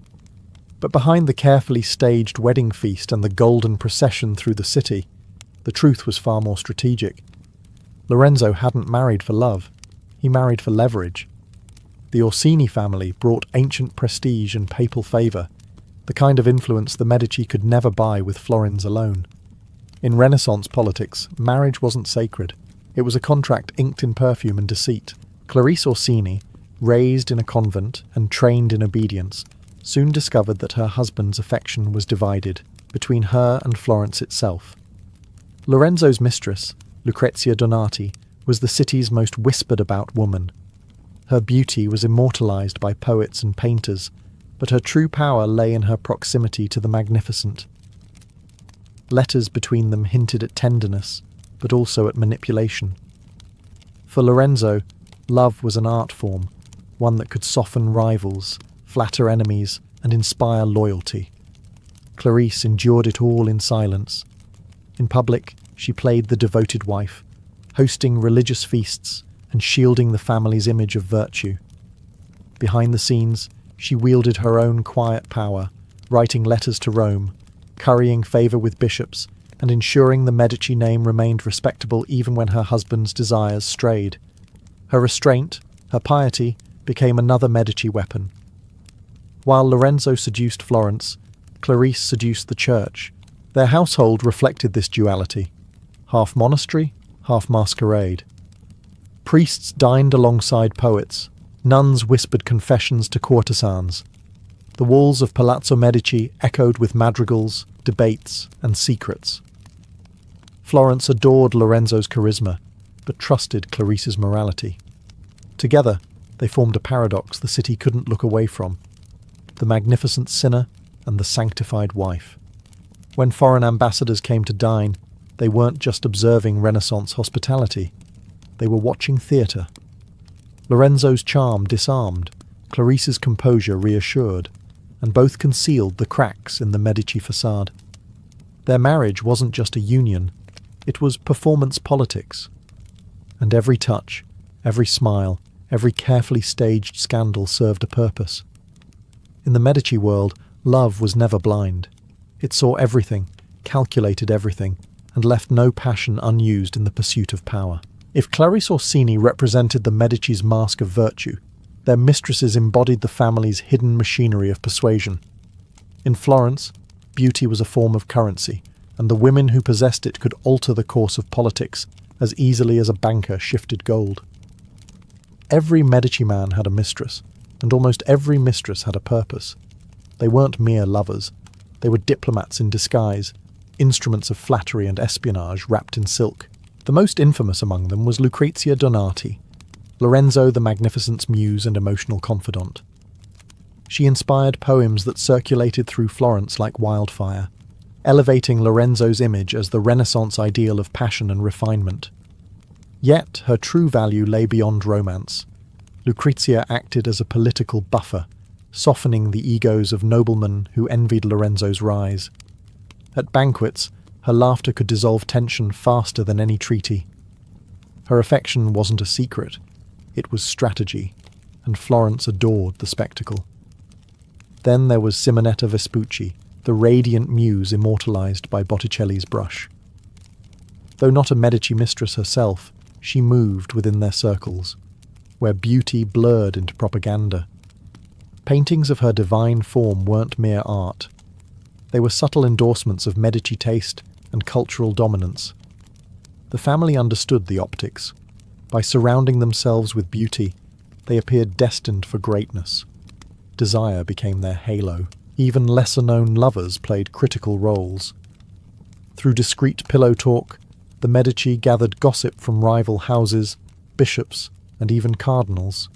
But behind the carefully staged wedding feast and the golden procession through the city, the truth was far more strategic. Lorenzo hadn't married for love, he married for leverage. The Orsini family brought ancient prestige and papal favour, the kind of influence the Medici could never buy with florins alone. In Renaissance politics, marriage wasn't sacred. It was a contract inked in perfume and deceit. Clarice Orsini, raised in a convent and trained in obedience, soon discovered that her husband's affection was divided between her and Florence itself. Lorenzo's mistress, Lucrezia Donati, was the city's most whispered-about woman. Her beauty was immortalized by poets and painters, but her true power lay in her proximity to the magnificent. Letters between them hinted at tenderness, but also at manipulation. For Lorenzo, love was an art form, one that could soften rivals, flatter enemies, and inspire loyalty. Clarice endured it all in silence. In public, she played the devoted wife, hosting religious feasts and shielding the family's image of virtue. Behind the scenes, she wielded her own quiet power, writing letters to Rome, currying favour with bishops, and ensuring the Medici name remained respectable even when her husband's desires strayed. Her restraint, her piety, became another Medici weapon. While Lorenzo seduced Florence, Clarice seduced the church. Their household reflected this duality, half monastery, half masquerade. Priests dined alongside poets, nuns whispered confessions to courtesans. The walls of Palazzo Medici echoed with madrigals, debates, and secrets. Florence adored Lorenzo's charisma, but trusted Clarice's morality. Together, they formed a paradox the city couldn't look away from: the magnificent sinner and the sanctified wife. When foreign ambassadors came to dine, they weren't just observing Renaissance hospitality, they were watching theatre. Lorenzo's charm disarmed, Clarice's composure reassured, and both concealed the cracks in the Medici facade. Their marriage wasn't just a union, it was performance politics. And every touch, every smile, every carefully staged scandal served a purpose. In the Medici world, love was never blind. It saw everything, calculated everything, and left no passion unused in the pursuit of power. If Clarice Orsini represented the Medici's mask of virtue, their mistresses embodied the family's hidden machinery of persuasion. In Florence, beauty was a form of currency, and the women who possessed it could alter the course of politics as easily as a banker shifted gold. Every Medici man had a mistress, and almost every mistress had a purpose. They weren't mere lovers. They were diplomats in disguise, instruments of flattery and espionage wrapped in silk. The most infamous among them was Lucrezia Donati, Lorenzo the Magnificent's muse and emotional confidant. She inspired poems that circulated through Florence like wildfire, elevating Lorenzo's image as the Renaissance ideal of passion and refinement. Yet her true value lay beyond romance. Lucrezia acted as a political buffer, softening the egos of noblemen who envied Lorenzo's rise. At banquets, her laughter could dissolve tension faster than any treaty. Her affection wasn't a secret, it was strategy, and Florence adored the spectacle. Then there was Simonetta Vespucci, the radiant muse immortalized by Botticelli's brush. Though not a Medici mistress herself, she moved within their circles, where beauty blurred into propaganda. Paintings of her divine form weren't mere art. They were subtle endorsements of Medici taste and cultural dominance. The family understood the optics. By surrounding themselves with beauty, they appeared destined for greatness. Desire became their halo. Even lesser-known lovers played critical roles. Through discreet pillow talk, the Medici gathered gossip from rival houses, bishops, and even cardinals.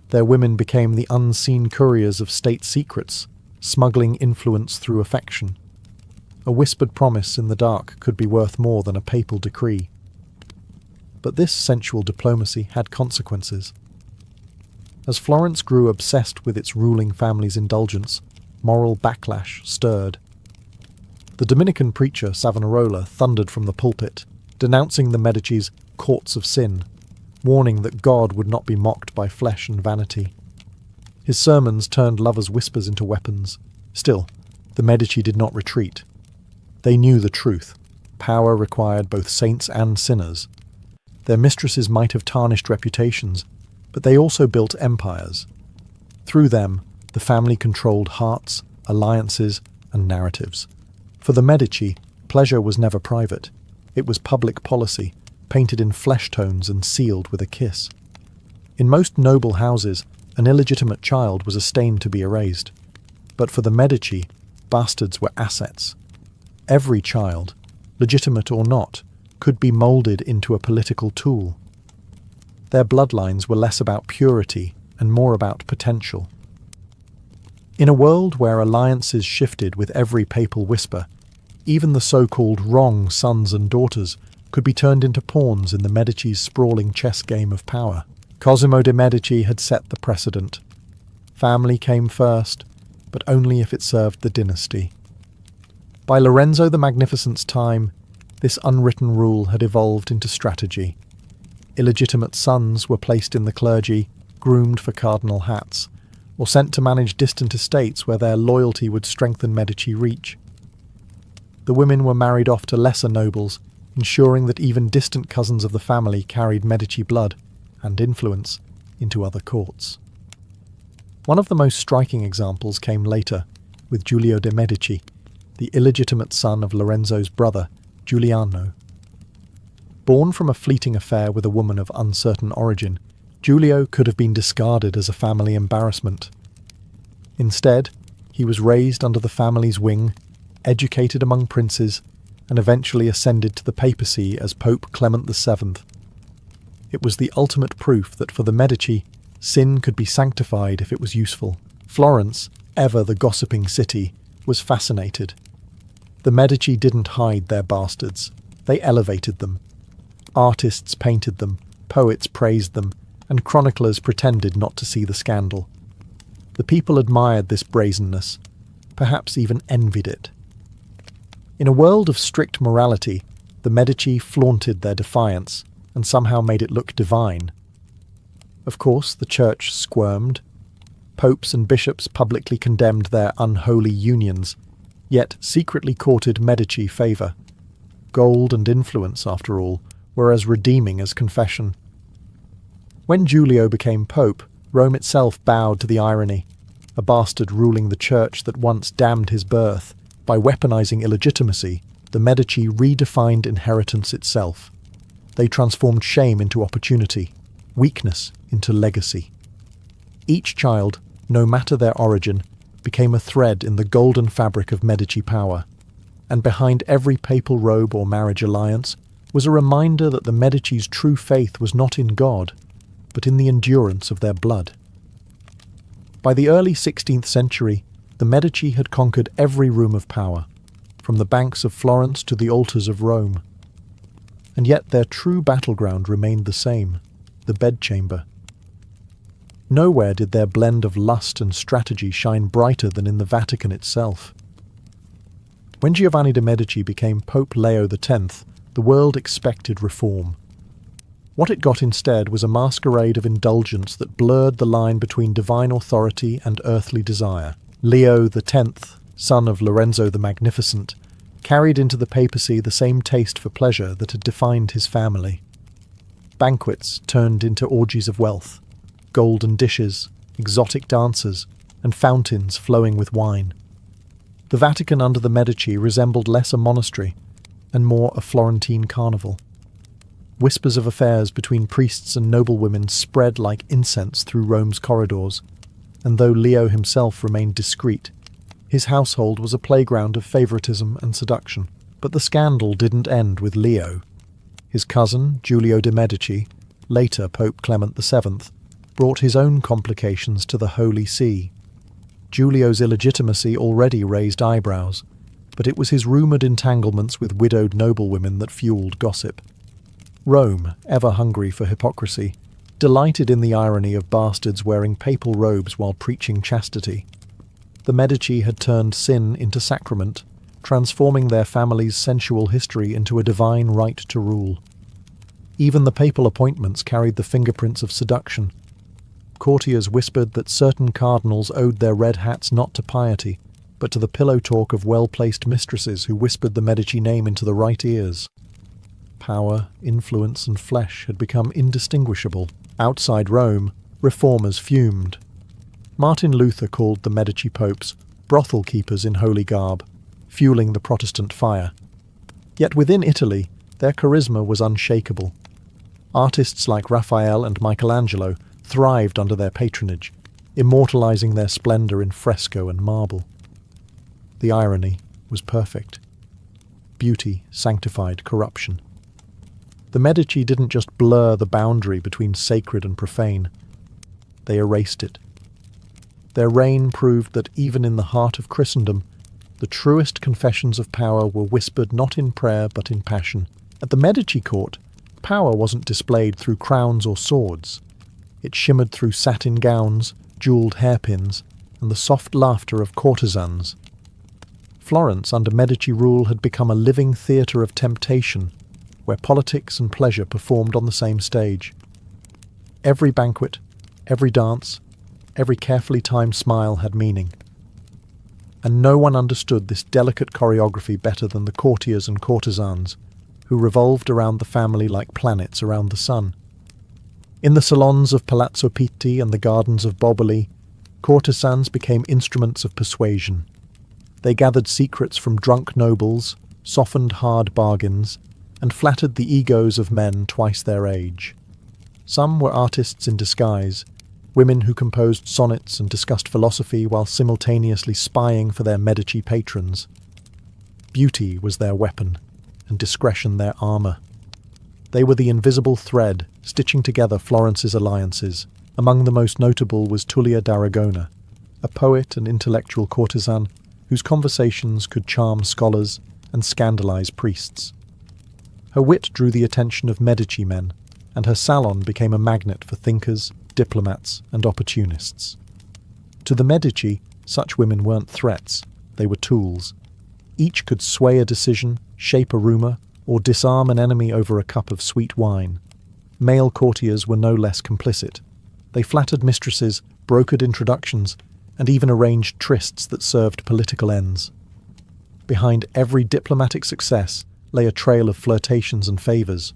Their women became the unseen couriers of state secrets, smuggling influence through affection. A whispered promise in the dark could be worth more than a papal decree. But this sensual diplomacy had consequences. As Florence grew obsessed with its ruling family's indulgence, moral backlash stirred. The Dominican preacher Savonarola thundered from the pulpit, denouncing the Medici's courts of sin, warning that God would not be mocked by flesh and vanity. His sermons turned lovers' whispers into weapons. Still, the Medici did not retreat. They knew the truth. Power required both saints and sinners. Their mistresses might have tarnished reputations, but they also built empires. Through them, the family controlled hearts, alliances, and narratives. For the Medici, pleasure was never private. It was public policy, painted in flesh tones and sealed with a kiss. In most noble houses, an illegitimate child was a stain to be erased. But for the Medici, bastards were assets. Every child, legitimate or not, could be moulded into a political tool. Their bloodlines were less about purity and more about potential. In a world where alliances shifted with every papal whisper, even the so-called wrong sons and daughters could be turned into pawns in the Medici's sprawling chess game of power. Cosimo de' Medici had set the precedent. Family came first, but only if it served the dynasty. By Lorenzo the Magnificent's time, this unwritten rule had evolved into strategy. Illegitimate sons were placed in the clergy, groomed for cardinal hats, or sent to manage distant estates where their loyalty would strengthen Medici reach. The women were married off to lesser nobles, ensuring that even distant cousins of the family carried Medici blood and influence into other courts. One of the most striking examples came later, with Giulio de' Medici, the illegitimate son of Lorenzo's brother, Giuliano. Born from a fleeting affair with a woman of uncertain origin, Giulio could have been discarded as a family embarrassment. Instead, he was raised under the family's wing, educated among princes, and eventually ascended to the papacy as Pope Clement VII. It was the ultimate proof that for the Medici, sin could be sanctified if it was useful. Florence, ever the gossiping city, was fascinated. The Medici didn't hide their bastards. They elevated them. Artists painted them, poets praised them, and chroniclers pretended not to see the scandal. The people admired this brazenness, perhaps even envied it. In a world of strict morality, the Medici flaunted their defiance and somehow made it look divine. Of course, the church squirmed. Popes and bishops publicly condemned their unholy unions, yet secretly courted Medici favour. Gold and influence, after all, were as redeeming as confession. When Giulio became pope, Rome itself bowed to the irony, a bastard ruling the church that once damned his birth. By weaponizing illegitimacy, the Medici redefined inheritance itself. They transformed shame into opportunity, weakness into legacy. Each child, no matter their origin, became a thread in the golden fabric of Medici power, and behind every papal robe or marriage alliance was a reminder that the Medici's true faith was not in God, but in the endurance of their blood. By the early 16th century, the Medici had conquered every room of power, from the banks of Florence to the altars of Rome. And yet their true battleground remained the same, the bedchamber. Nowhere did their blend of lust and strategy shine brighter than in the Vatican itself. When Giovanni de' Medici became Pope Leo X, the world expected reform. What it got instead was a masquerade of indulgence that blurred the line between divine authority and earthly desire. Leo X, son of Lorenzo the Magnificent, carried into the papacy the same taste for pleasure that had defined his family. Banquets turned into orgies of wealth, golden dishes, exotic dancers, and fountains flowing with wine. The Vatican under the Medici resembled less a monastery and more a Florentine carnival. Whispers of affairs between priests and noblewomen spread like incense through Rome's corridors, and though Leo himself remained discreet, his household was a playground of favoritism and seduction. But the scandal didn't end with Leo. His cousin, Giulio de' Medici, later Pope Clement VII, brought his own complications to the Holy See. Giulio's illegitimacy already raised eyebrows, but it was his rumoured entanglements with widowed noblewomen that fueled gossip. Rome, ever hungry for hypocrisy, delighted in the irony of bastards wearing papal robes while preaching chastity. The Medici had turned sin into sacrament, transforming their family's sensual history into a divine right to rule. Even the papal appointments carried the fingerprints of seduction. Courtiers whispered that certain cardinals owed their red hats not to piety, but to the pillow talk of well-placed mistresses who whispered the Medici name into the right ears. Power, influence, and flesh had become indistinguishable. Outside Rome, reformers fumed. Martin Luther called the Medici popes brothel keepers in holy garb, fueling the Protestant fire. Yet within Italy, their charisma was unshakable. Artists like Raphael and Michelangelo thrived under their patronage, immortalizing their splendor in fresco and marble. The irony was perfect. Beauty sanctified corruption. The Medici didn't just blur the boundary between sacred and profane. They erased it. Their reign proved that even in the heart of Christendom, the truest confessions of power were whispered not in prayer but in passion. At the Medici court, power wasn't displayed through crowns or swords. It shimmered through satin gowns, jewelled hairpins, and the soft laughter of courtesans. Florence under Medici rule had become a living theatre of temptation, where politics and pleasure performed on the same stage. Every banquet, every dance, every carefully timed smile had meaning. And no one understood this delicate choreography better than the courtiers and courtesans, who revolved around the family like planets around the sun. In the salons of Palazzo Pitti and the gardens of Boboli, courtesans became instruments of persuasion. They gathered secrets from drunk nobles, softened hard bargains, and flattered the egos of men twice their age. Some were artists in disguise, women who composed sonnets and discussed philosophy while simultaneously spying for their Medici patrons. Beauty was their weapon, and discretion their armour. They were the invisible thread stitching together Florence's alliances. Among the most notable was Tullia d'Aragona, a poet and intellectual courtesan whose conversations could charm scholars and scandalize priests. Her wit drew the attention of Medici men, and her salon became a magnet for thinkers, diplomats, and opportunists. To the Medici, such women weren't threats, they were tools. Each could sway a decision, shape a rumour, or disarm an enemy over a cup of sweet wine. Male courtiers were no less complicit. They flattered mistresses, brokered introductions, and even arranged trysts that served political ends. Behind every diplomatic success lay a trail of flirtations and favours.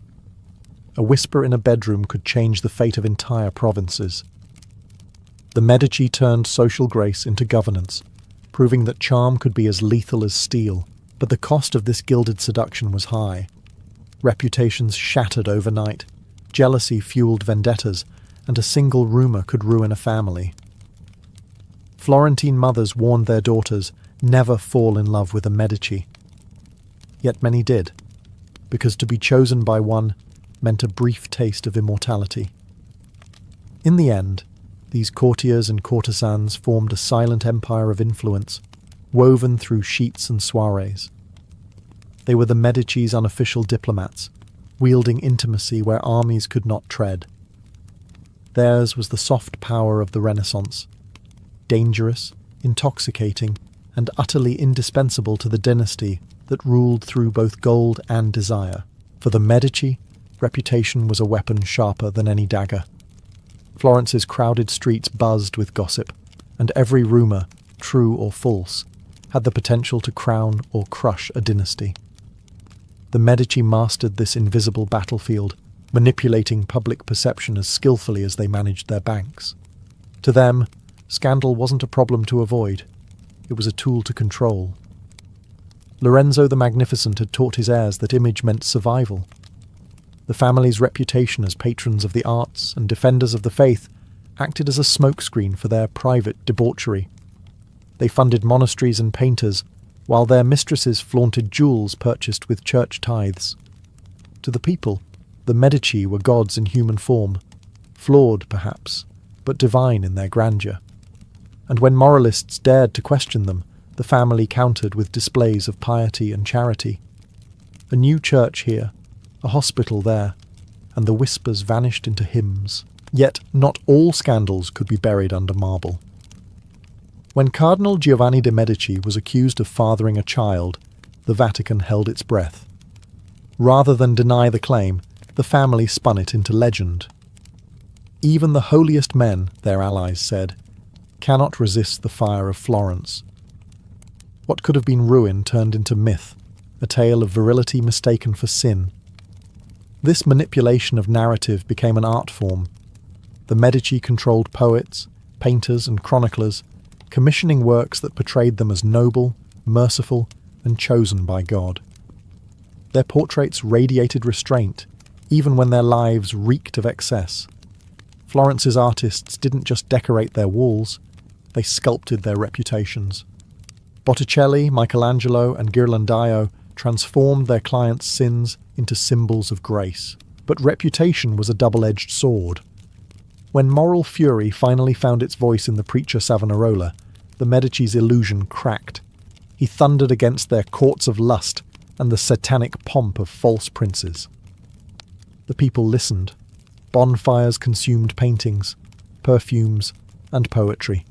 A whisper in a bedroom could change the fate of entire provinces. The Medici turned social grace into governance, proving that charm could be as lethal as steel, but the cost of this gilded seduction was high. Reputations shattered overnight, jealousy fueled vendettas, and a single rumour could ruin a family. Florentine mothers warned their daughters never fall in love with a Medici. Yet many did, because to be chosen by one meant a brief taste of immortality. In the end, these courtiers and courtesans formed a silent empire of influence, woven through sheets and soirees. They were the Medici's unofficial diplomats, wielding intimacy where armies could not tread. Theirs was the soft power of the Renaissance, dangerous, intoxicating, and utterly indispensable to the dynasty that ruled through both gold and desire. For the Medici, reputation was a weapon sharper than any dagger. Florence's crowded streets buzzed with gossip, and every rumour, true or false, had the potential to crown or crush a dynasty. The Medici mastered this invisible battlefield, manipulating public perception as skillfully as they managed their banks. To them, scandal wasn't a problem to avoid, it was a tool to control. Lorenzo the Magnificent had taught his heirs that image meant survival. The family's reputation as patrons of the arts and defenders of the faith acted as a smokescreen for their private debauchery. They funded monasteries and painters, while their mistresses flaunted jewels purchased with church tithes. To the people, the Medici were gods in human form, flawed perhaps, but divine in their grandeur. And when moralists dared to question them, the family countered with displays of piety and charity. A new church here, a hospital there, and the whispers vanished into hymns. Yet not all scandals could be buried under marble. When Cardinal Giovanni de' Medici was accused of fathering a child, the Vatican held its breath. Rather than deny the claim, the family spun it into legend. Even the holiest men, their allies said, cannot resist the fire of Florence. What could have been ruin turned into myth, a tale of virility mistaken for sin. This manipulation of narrative became an art form. The Medici controlled poets, painters and chroniclers, commissioning works that portrayed them as noble, merciful, and chosen by God. Their portraits radiated restraint, even when their lives reeked of excess. Florence's artists didn't just decorate their walls, they sculpted their reputations. Botticelli, Michelangelo, and Ghirlandaio transformed their clients' sins into symbols of grace. But reputation was a double-edged sword. When moral fury finally found its voice in the preacher Savonarola, the Medici's illusion cracked. He thundered against their courts of lust and the satanic pomp of false princes. The people listened. Bonfires consumed paintings, perfumes, and poetry.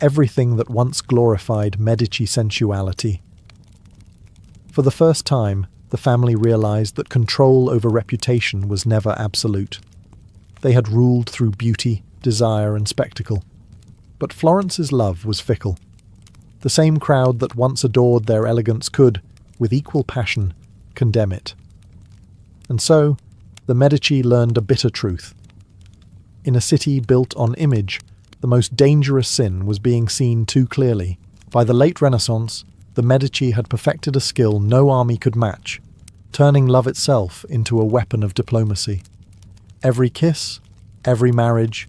Everything that once glorified Medici sensuality. For the first time, the family realized that control over reputation was never absolute. They had ruled through beauty, desire, and spectacle. But Florence's love was fickle. The same crowd that once adored their elegance could, with equal passion, condemn it. And so, the Medici learned a bitter truth. In a city built on image, the most dangerous sin was being seen too clearly. By the late Renaissance, the Medici had perfected a skill no army could match, turning love itself into a weapon of diplomacy. Every kiss, every marriage,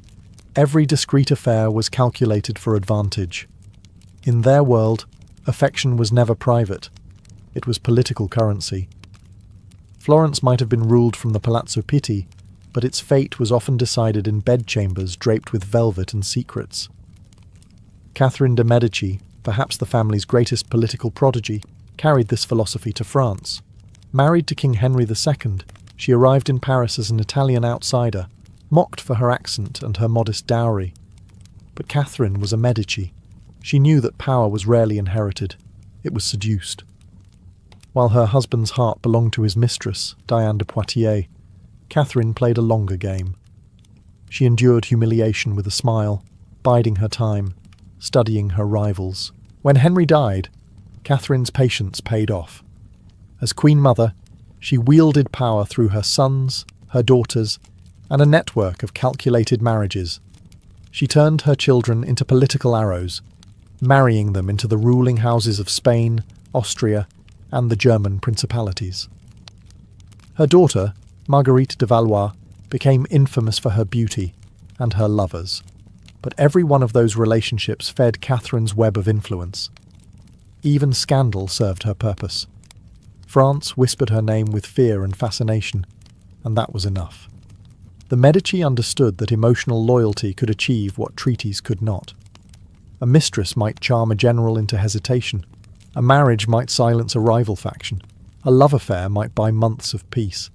every discreet affair was calculated for advantage. In their world, affection was never private. It was political currency. Florence might have been ruled from the Palazzo Pitti, but its fate was often decided in bedchambers draped with velvet and secrets. Catherine de' Medici, perhaps the family's greatest political prodigy, carried this philosophy to France. Married to King Henry II, she arrived in Paris as an Italian outsider, mocked for her accent and her modest dowry. But Catherine was a Medici. She knew that power was rarely inherited. It was seduced. While her husband's heart belonged to his mistress, Diane de Poitiers, Catherine played a longer game. She endured humiliation with a smile, biding her time, studying her rivals. When Henry died, Catherine's patience paid off. As Queen Mother, she wielded power through her sons, her daughters, and a network of calculated marriages. She turned her children into political arrows, marrying them into the ruling houses of Spain, Austria, and the German principalities. Her daughter, Marguerite de Valois, became infamous for her beauty and her lovers. But every one of those relationships fed Catherine's web of influence. Even scandal served her purpose. France whispered her name with fear and fascination, and that was enough. The Medici understood that emotional loyalty could achieve what treaties could not. A mistress might charm a general into hesitation. A marriage might silence a rival faction. A love affair might buy months of peace.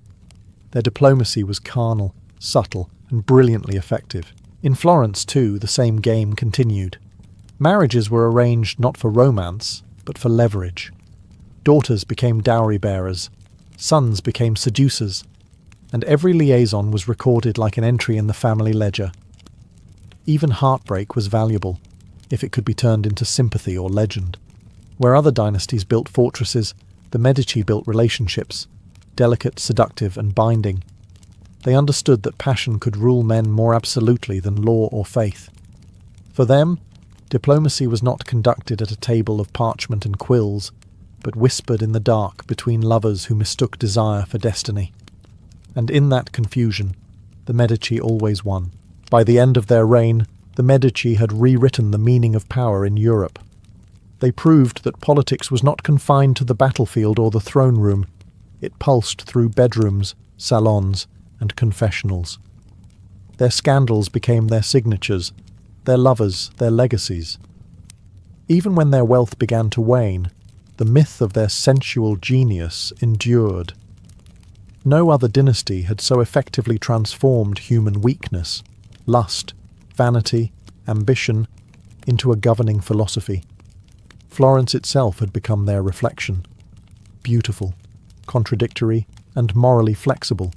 Their diplomacy was carnal, subtle, and brilliantly effective. In Florence, too, the same game continued. Marriages were arranged not for romance, but for leverage. Daughters became dowry bearers, sons became seducers, and every liaison was recorded like an entry in the family ledger. Even heartbreak was valuable, if it could be turned into sympathy or legend. Where other dynasties built fortresses, the Medici built relationships, delicate, seductive, and binding. They understood that passion could rule men more absolutely than law or faith. For them, diplomacy was not conducted at a table of parchment and quills, but whispered in the dark between lovers who mistook desire for destiny. And in that confusion, the Medici always won. By the end of their reign, the Medici had rewritten the meaning of power in Europe. They proved that politics was not confined to the battlefield or the throne room. It pulsed through bedrooms, salons, and confessionals. Their scandals became their signatures, their lovers, their legacies. Even when their wealth began to wane, the myth of their sensual genius endured. No other dynasty had so effectively transformed human weakness, lust, vanity, ambition, into a governing philosophy. Florence itself had become their reflection. Beautiful, contradictory, and morally flexible.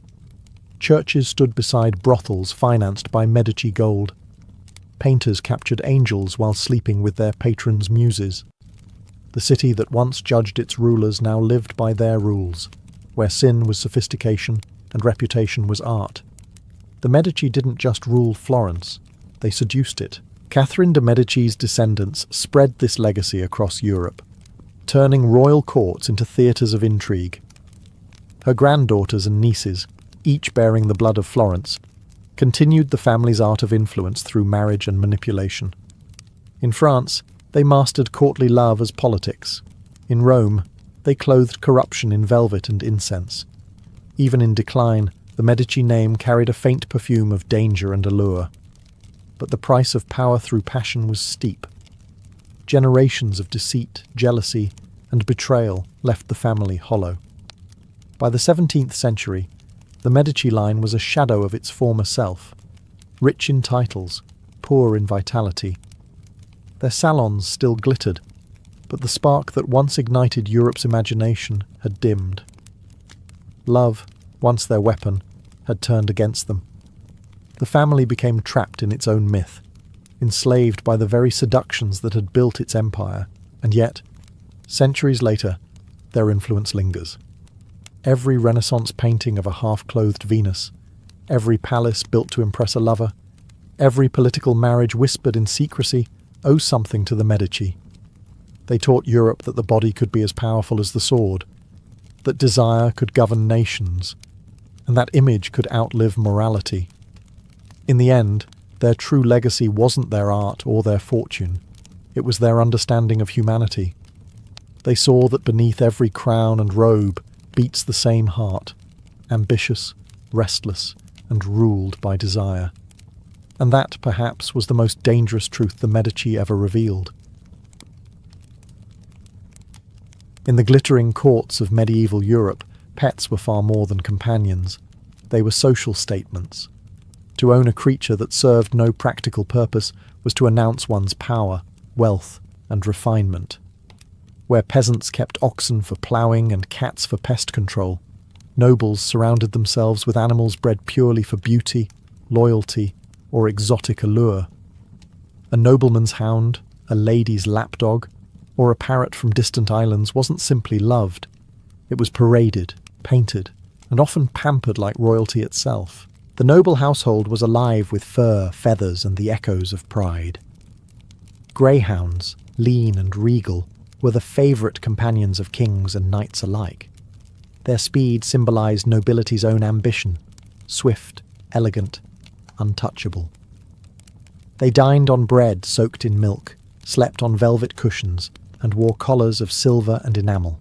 Churches stood beside brothels financed by Medici gold. Painters captured angels while sleeping with their patrons' muses. The city that once judged its rulers now lived by their rules, where sin was sophistication and reputation was art. The Medici didn't just rule Florence, they seduced it. Catherine de' Medici's descendants spread this legacy across Europe, turning royal courts into theatres of intrigue. Her granddaughters and nieces, each bearing the blood of Florence, continued the family's art of influence through marriage and manipulation. In France, they mastered courtly love as politics. In Rome, they clothed corruption in velvet and incense. Even in decline, the Medici name carried a faint perfume of danger and allure. But the price of power through passion was steep. Generations of deceit, jealousy, and betrayal left the family hollow. By the 17th century, the Medici line was a shadow of its former self, rich in titles, poor in vitality. Their salons still glittered, but the spark that once ignited Europe's imagination had dimmed. Love, once their weapon, had turned against them. The family became trapped in its own myth, enslaved by the very seductions that had built its empire, and yet, centuries later, their influence lingers. Every Renaissance painting of a half-clothed Venus, every palace built to impress a lover, every political marriage whispered in secrecy owes something to the Medici. They taught Europe that the body could be as powerful as the sword, that desire could govern nations, and that image could outlive morality. In the end, their true legacy wasn't their art or their fortune. It was their understanding of humanity. They saw that beneath every crown and robe beats the same heart, ambitious, restless, and ruled by desire. And that, perhaps, was the most dangerous truth the Medici ever revealed. In the glittering courts of medieval Europe, pets were far more than companions. They were social statements. To own a creature that served no practical purpose was to announce one's power, wealth, and refinement. Where peasants kept oxen for ploughing and cats for pest control, nobles surrounded themselves with animals bred purely for beauty, loyalty, or exotic allure. A nobleman's hound, a lady's lapdog, or a parrot from distant islands wasn't simply loved. It was paraded, painted, and often pampered like royalty itself. The noble household was alive with fur, feathers, and the echoes of pride. Greyhounds, lean and regal, were the favourite companions of kings and knights alike. Their speed symbolised nobility's own ambition, swift, elegant, untouchable. They dined on bread soaked in milk, slept on velvet cushions, and wore collars of silver and enamel.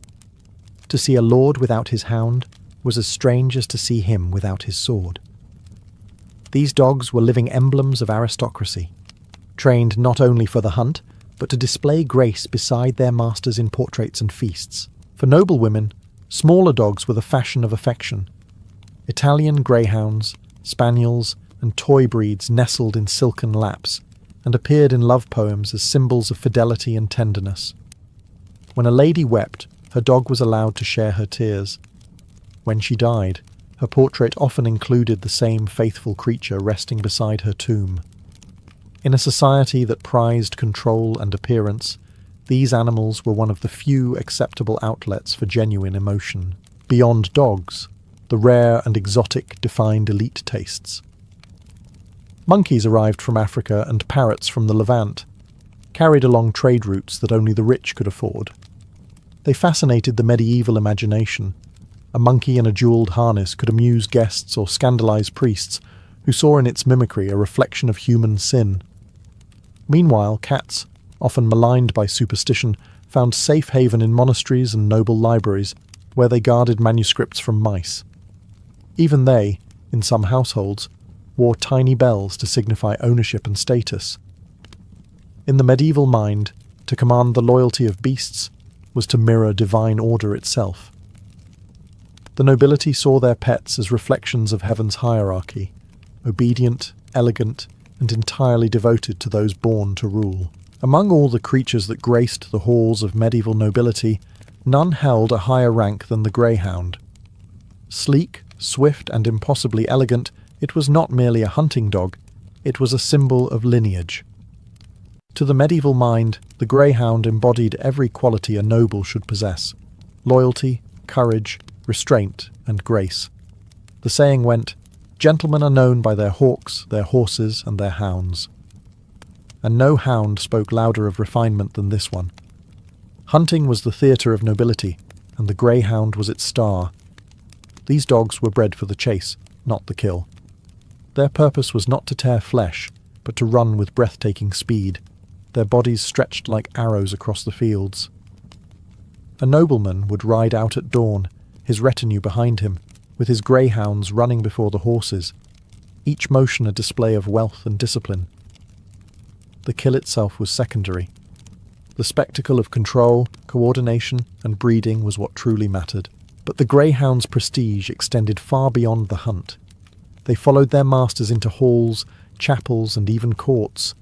To see a lord without his hound was as strange as to see him without his sword. These dogs were living emblems of aristocracy, trained not only for the hunt, but to display grace beside their masters in portraits and feasts. For noble women, smaller dogs were the fashion of affection. Italian greyhounds, spaniels, and toy breeds nestled in silken laps, and appeared in love poems as symbols of fidelity and tenderness. When a lady wept, her dog was allowed to share her tears. When she died, her portrait often included the same faithful creature resting beside her tomb. In a society that prized control and appearance, these animals were one of the few acceptable outlets for genuine emotion. Beyond dogs, the rare and exotic defined elite tastes. Monkeys arrived from Africa and parrots from the Levant, carried along trade routes that only the rich could afford. They fascinated the medieval imagination. A monkey in a jewelled harness could amuse guests or scandalise priests who saw in its mimicry a reflection of human sin. Meanwhile, cats, often maligned by superstition, found safe haven in monasteries and noble libraries, where they guarded manuscripts from mice. Even they, in some households, wore tiny bells to signify ownership and status. In the medieval mind, to command the loyalty of beasts was to mirror divine order itself. The nobility saw their pets as reflections of heaven's hierarchy, obedient, elegant, and entirely devoted to those born to rule. Among all the creatures that graced the halls of medieval nobility, none held a higher rank than the greyhound. Sleek, swift, and impossibly elegant, it was not merely a hunting dog, it was a symbol of lineage. To the medieval mind, the greyhound embodied every quality a noble should possess: loyalty, courage, restraint, and grace. The saying went, "Gentlemen are known by their hawks, their horses, and their hounds." And no hound spoke louder of refinement than this one. Hunting was the theatre of nobility, and the greyhound was its star. These dogs were bred for the chase, not the kill. Their purpose was not to tear flesh, but to run with breathtaking speed, their bodies stretched like arrows across the fields. A nobleman would ride out at dawn, his retinue behind him, with his greyhounds running before the horses, each motion a display of wealth and discipline. The kill itself was secondary. The spectacle of control, coordination, and breeding was what truly mattered. But the greyhound's prestige extended far beyond the hunt. They followed their masters into halls, chapels, and even courts.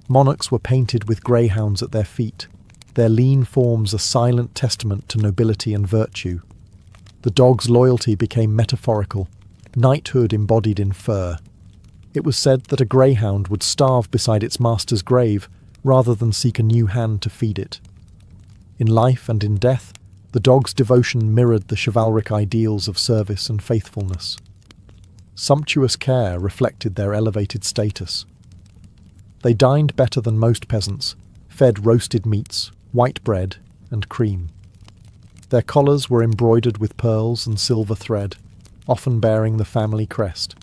Monarchs were painted with greyhounds at their feet, their lean forms a silent testament to nobility and virtue. The dog's loyalty became metaphorical, knighthood embodied in fur. It was said that a greyhound would starve beside its master's grave rather than seek a new hand to feed it. In life and in death, the dog's devotion mirrored the chivalric ideals of service and faithfulness. Sumptuous care reflected their elevated status. They dined better than most peasants, fed roasted meats, white bread, and cream. Their collars were embroidered with pearls and silver thread, often bearing the family crest.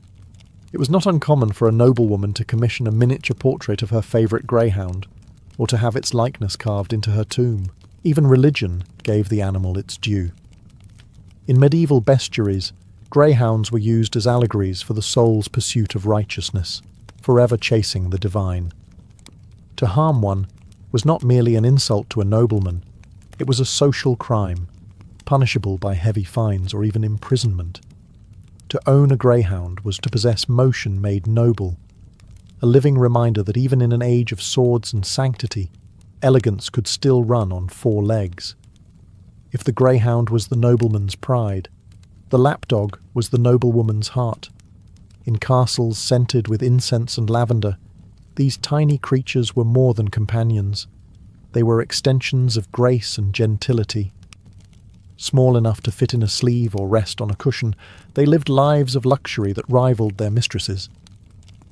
It was not uncommon for a noblewoman to commission a miniature portrait of her favourite greyhound, or to have its likeness carved into her tomb. Even religion gave the animal its due. In medieval bestiaries, Greyhounds were used as allegories for the soul's pursuit of righteousness, forever chasing the divine. To harm one was not merely an insult to a nobleman, it was a social crime, punishable by heavy fines or even imprisonment. To own a greyhound was to possess motion made noble, a living reminder that even in an age of swords and sanctity, elegance could still run on four legs. If the greyhound was the nobleman's pride, the lapdog was the noblewoman's heart. In castles scented with incense and lavender, these tiny creatures were more than companions. They were extensions of grace and gentility. Small enough to fit in a sleeve or rest on a cushion, they lived lives of luxury that rivaled their mistresses.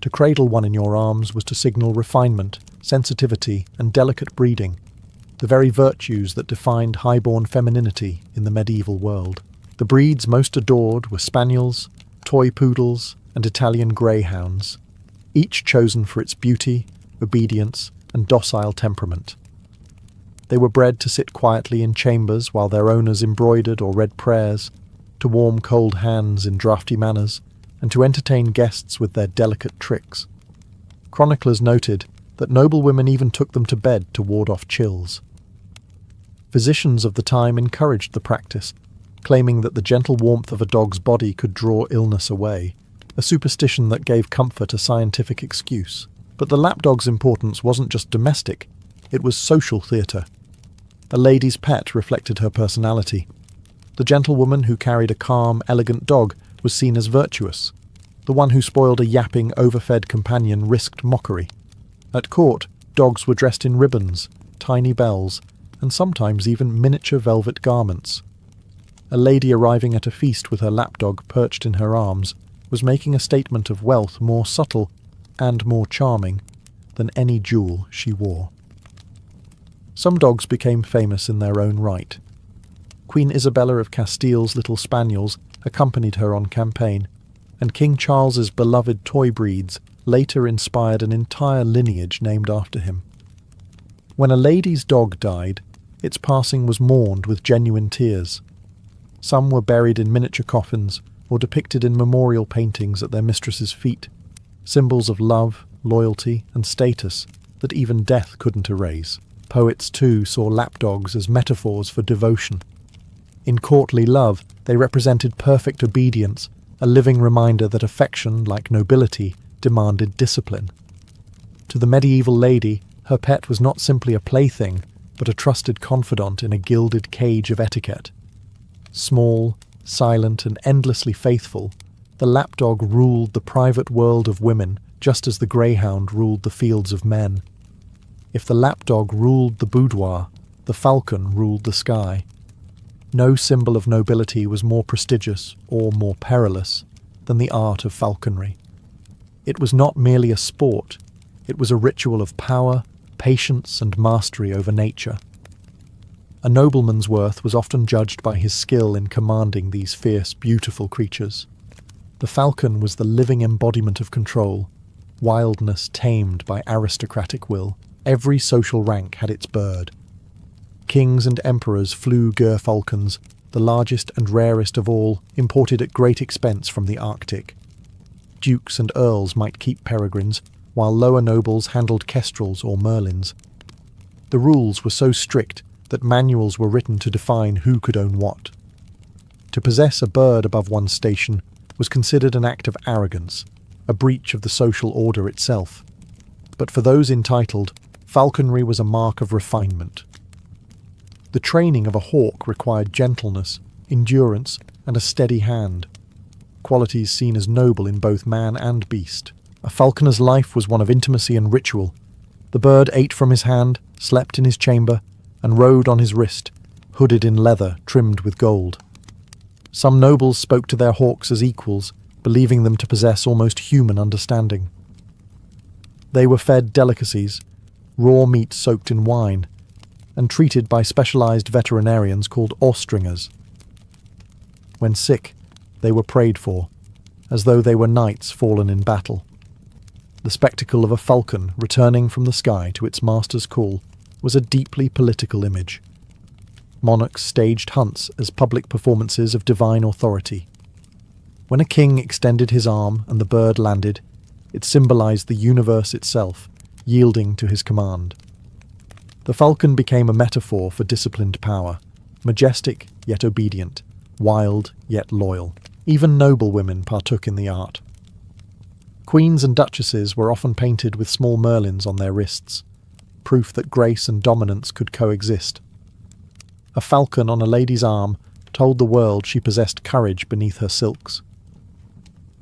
To cradle one in your arms was to signal refinement, sensitivity, and delicate breeding, the very virtues that defined high-born femininity in the medieval world. The breeds most adored were spaniels, toy poodles, and Italian greyhounds, each chosen for its beauty, obedience, and docile temperament. They were bred to sit quietly in chambers while their owners embroidered or read prayers, to warm cold hands in draughty manners, and to entertain guests with their delicate tricks. Chroniclers noted that noblewomen even took them to bed to ward off chills. Physicians of the time encouraged the practice, claiming that the gentle warmth of a dog's body could draw illness away, a superstition that gave comfort a scientific excuse. But the lapdog's importance wasn't just domestic, it was social theatre. A lady's pet reflected her personality. The gentlewoman who carried a calm, elegant dog was seen as virtuous. The one who spoiled a yapping, overfed companion risked mockery. At court, dogs were dressed in ribbons, tiny bells, and sometimes even miniature velvet garments. A lady arriving at a feast with her lapdog perched in her arms was making a statement of wealth more subtle and more charming than any jewel she wore. Some dogs became famous in their own right. Queen Isabella of Castile's little spaniels accompanied her on campaign, and King Charles's beloved toy breeds later inspired an entire lineage named after him. When a lady's dog died, its passing was mourned with genuine tears. Some were buried in miniature coffins or depicted in memorial paintings at their mistress's feet, symbols of love, loyalty, and status that even death couldn't erase. Poets, too, saw lapdogs as metaphors for devotion. In courtly love, they represented perfect obedience, a living reminder that affection, like nobility, demanded discipline. To the medieval lady, her pet was not simply a plaything, but a trusted confidant in a gilded cage of etiquette. Small, silent, and endlessly faithful, the lapdog ruled the private world of women just as the greyhound ruled the fields of men. If the lapdog ruled the boudoir, the falcon ruled the sky. No symbol of nobility was more prestigious or more perilous than the art of falconry. It was not merely a sport, it was a ritual of power, patience, and mastery over nature. A nobleman's worth was often judged by his skill in commanding these fierce, beautiful creatures. The falcon was the living embodiment of control, wildness tamed by aristocratic will. Every social rank had its bird. Kings and emperors flew gerfalcons, the largest and rarest of all, imported at great expense from the Arctic. Dukes and earls might keep peregrines, while lower nobles handled kestrels or merlins. The rules were so strict that manuals were written to define who could own what. To possess a bird above one's station was considered an act of arrogance, a breach of the social order itself. But for those entitled, falconry was a mark of refinement. The training of a hawk required gentleness, endurance, and a steady hand, qualities seen as noble in both man and beast. A falconer's life was one of intimacy and ritual. The bird ate from his hand, slept in his chamber, and rode on his wrist, hooded in leather trimmed with gold. Some nobles spoke to their hawks as equals, believing them to possess almost human understanding. They were fed delicacies, raw meat soaked in wine, and treated by specialized veterinarians called Austringers. When sick, they were prayed for, as though they were knights fallen in battle. The spectacle of a falcon returning from the sky to its master's call was a deeply political image. Monarchs staged hunts as public performances of divine authority. When a king extended his arm and the bird landed, it symbolized the universe itself, yielding to his command. The falcon became a metaphor for disciplined power, majestic yet obedient, wild yet loyal. Even noble women partook in the art. Queens and duchesses were often painted with small merlins on their wrists, proof that grace and dominance could coexist. A falcon on a lady's arm told the world she possessed courage beneath her silks.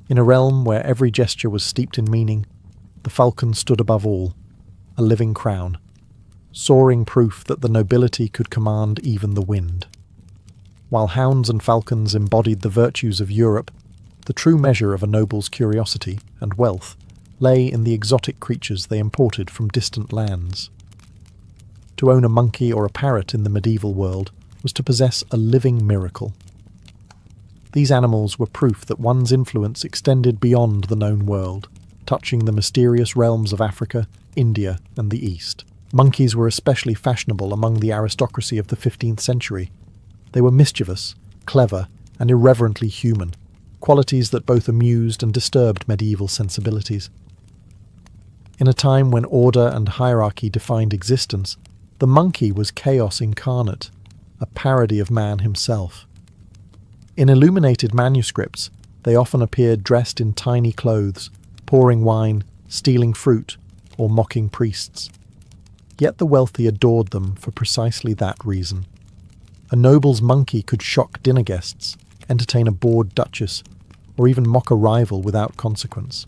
In a realm where every gesture was steeped in meaning, the falcon stood above all, a living crown, soaring proof that the nobility could command even the wind. While hounds and falcons embodied the virtues of Europe, the true measure of a noble's curiosity and wealth lay in the exotic creatures they imported from distant lands. To own a monkey or a parrot in the medieval world was to possess a living miracle. These animals were proof that one's influence extended beyond the known world, touching the mysterious realms of Africa, India, and the East. Monkeys were especially fashionable among the aristocracy of the 15th century. They were mischievous, clever, and irreverently human, qualities that both amused and disturbed medieval sensibilities. In a time when order and hierarchy defined existence, the monkey was chaos incarnate, a parody of man himself. In illuminated manuscripts, they often appeared dressed in tiny clothes, pouring wine, stealing fruit, or mocking priests. Yet the wealthy adored them for precisely that reason. A noble's monkey could shock dinner guests, entertain a bored duchess, or even mock a rival without consequence.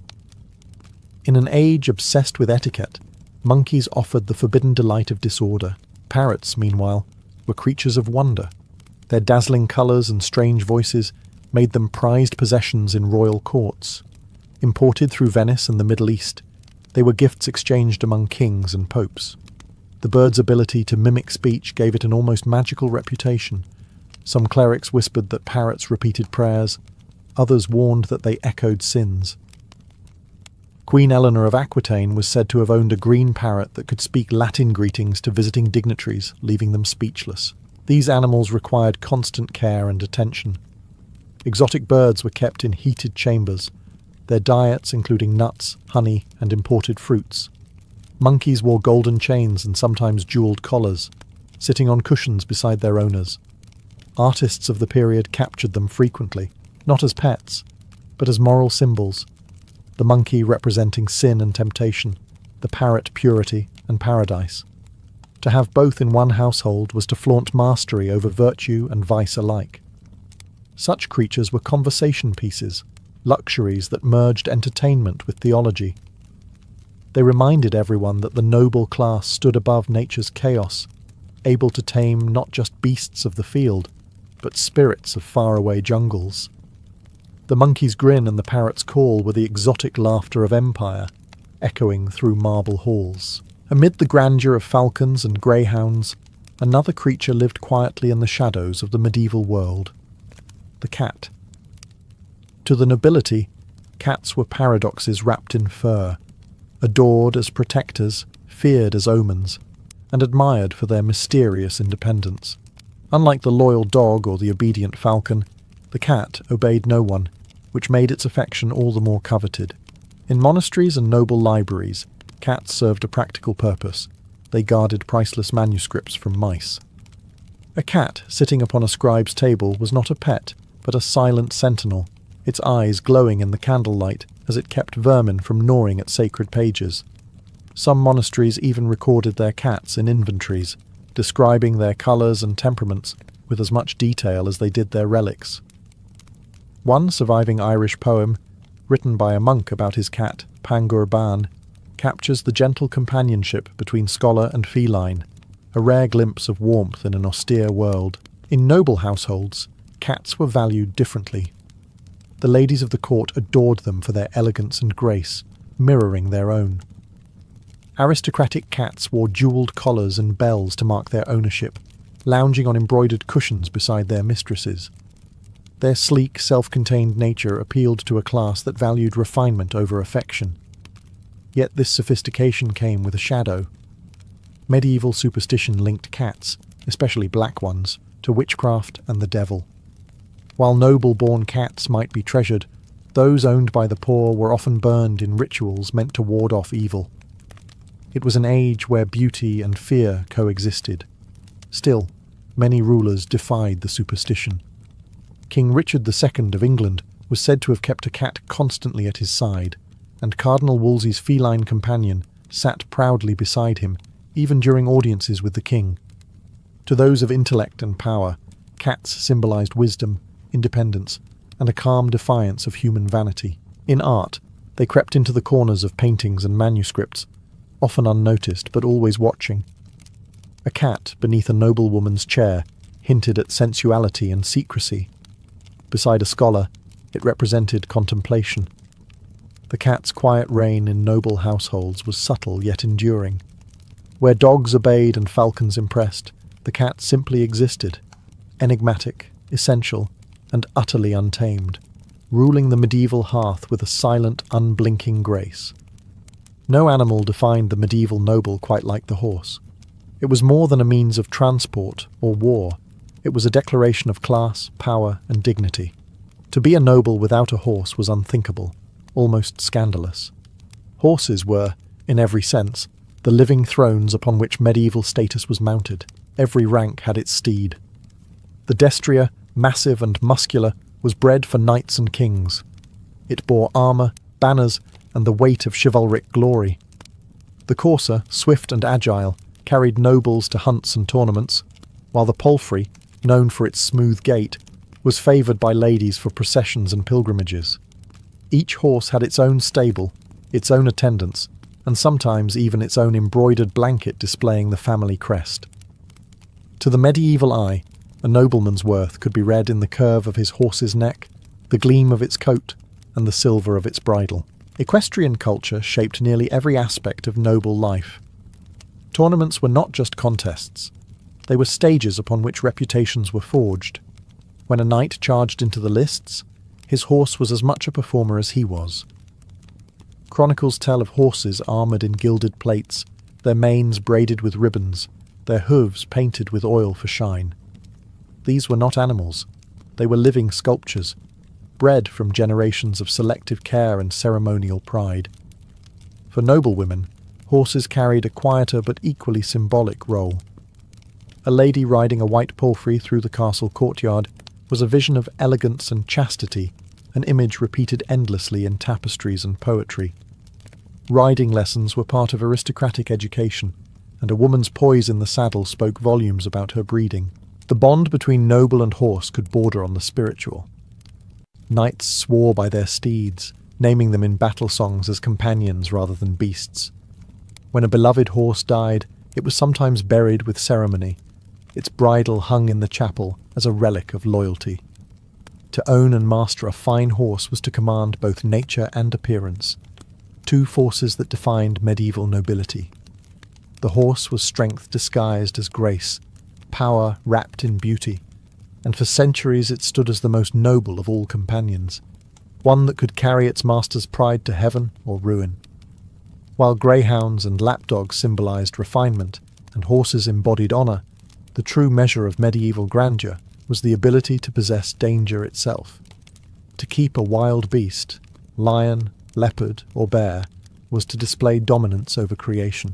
In an age obsessed with etiquette, monkeys offered the forbidden delight of disorder. Parrots, meanwhile, were creatures of wonder. Their dazzling colours and strange voices made them prized possessions in royal courts. Imported through Venice and the Middle East, they were gifts exchanged among kings and popes. The bird's ability to mimic speech gave it an almost magical reputation. Some clerics whispered that parrots repeated prayers, others warned that they echoed sins. Queen Eleanor of Aquitaine was said to have owned a green parrot that could speak Latin greetings to visiting dignitaries, leaving them speechless. These animals required constant care and attention. Exotic birds were kept in heated chambers, their diets including nuts, honey, and imported fruits. Monkeys wore golden chains and sometimes jewelled collars, sitting on cushions beside their owners. Artists of the period captured them frequently, not as pets, but as moral symbols, the monkey representing sin and temptation, the parrot purity and paradise. To have both in one household was to flaunt mastery over virtue and vice alike. Such creatures were conversation pieces, luxuries that merged entertainment with theology. They reminded everyone that the noble class stood above nature's chaos, able to tame not just beasts of the field, but spirits of faraway jungles. The monkey's grin and the parrot's call were the exotic laughter of empire, echoing through marble halls. Amid the grandeur of falcons and greyhounds, another creature lived quietly in the shadows of the medieval world: the cat. To the nobility, cats were paradoxes wrapped in fur, adored as protectors, feared as omens, and admired for their mysterious independence. Unlike the loyal dog or the obedient falcon, the cat obeyed no one, which made its affection all the more coveted. In monasteries and noble libraries, cats served a practical purpose. They guarded priceless manuscripts from mice. A cat sitting upon a scribe's table was not a pet, but a silent sentinel, its eyes glowing in the candlelight as it kept vermin from gnawing at sacred pages. Some monasteries even recorded their cats in inventories, describing their colours and temperaments with as much detail as they did their relics. One surviving Irish poem, written by a monk about his cat, Pangur Bán, captures the gentle companionship between scholar and feline, a rare glimpse of warmth in an austere world. In noble households, cats were valued differently. The ladies of the court adored them for their elegance and grace, mirroring their own. Aristocratic cats wore jewelled collars and bells to mark their ownership, lounging on embroidered cushions beside their mistresses. Their sleek, self-contained nature appealed to a class that valued refinement over affection. Yet this sophistication came with a shadow. Medieval superstition linked cats, especially black ones, to witchcraft and the devil. While noble-born cats might be treasured, those owned by the poor were often burned in rituals meant to ward off evil. It was an age where beauty and fear coexisted. Still, many rulers defied the superstition. King Richard II of England was said to have kept a cat constantly at his side, and Cardinal Wolsey's feline companion sat proudly beside him, even during audiences with the king. To those of intellect and power, cats symbolized wisdom, independence, and a calm defiance of human vanity. In art, they crept into the corners of paintings and manuscripts, often unnoticed but always watching. A cat beneath a noblewoman's chair hinted at sensuality and secrecy. Beside a scholar, it represented contemplation. The cat's quiet reign in noble households was subtle yet enduring. Where dogs obeyed and falcons impressed, the cat simply existed, enigmatic, essential, and utterly untamed, ruling the medieval hearth with a silent, unblinking grace. No animal defined the medieval noble quite like the horse. It was more than a means of transport or war. It was a declaration of class, power, and dignity. To be a noble without a horse was unthinkable, almost scandalous. Horses were, in every sense, the living thrones upon which medieval status was mounted. Every rank had its steed. The destrier, massive and muscular, was bred for knights and kings. It bore armour, banners, and the weight of chivalric glory. The courser, swift and agile, carried nobles to hunts and tournaments, while the palfrey, known for its smooth gait, was favoured by ladies for processions and pilgrimages. Each horse had its own stable, its own attendants, and sometimes even its own embroidered blanket displaying the family crest. To the medieval eye, a nobleman's worth could be read in the curve of his horse's neck, the gleam of its coat, and the silver of its bridle. Equestrian culture shaped nearly every aspect of noble life. Tournaments were not just contests. They were stages upon which reputations were forged. When a knight charged into the lists, his horse was as much a performer as he was. Chronicles tell of horses armoured in gilded plates, their manes braided with ribbons, their hooves painted with oil for shine. These were not animals. They were living sculptures, bred from generations of selective care and ceremonial pride. For noblewomen, horses carried a quieter but equally symbolic role. A lady riding a white palfrey through the castle courtyard was a vision of elegance and chastity, an image repeated endlessly in tapestries and poetry. Riding lessons were part of aristocratic education, and a woman's poise in the saddle spoke volumes about her breeding. The bond between noble and horse could border on the spiritual. Knights swore by their steeds, naming them in battle songs as companions rather than beasts. When a beloved horse died, it was sometimes buried with ceremony. Its bridle hung in the chapel as a relic of loyalty. To own and master a fine horse was to command both nature and appearance, two forces that defined medieval nobility. The horse was strength disguised as grace, power wrapped in beauty, and for centuries it stood as the most noble of all companions, one that could carry its master's pride to heaven or ruin. While greyhounds and lapdogs symbolized refinement and horses embodied honor, the true measure of medieval grandeur was the ability to possess danger itself. To keep a wild beast, lion, leopard, or bear, was to display dominance over creation.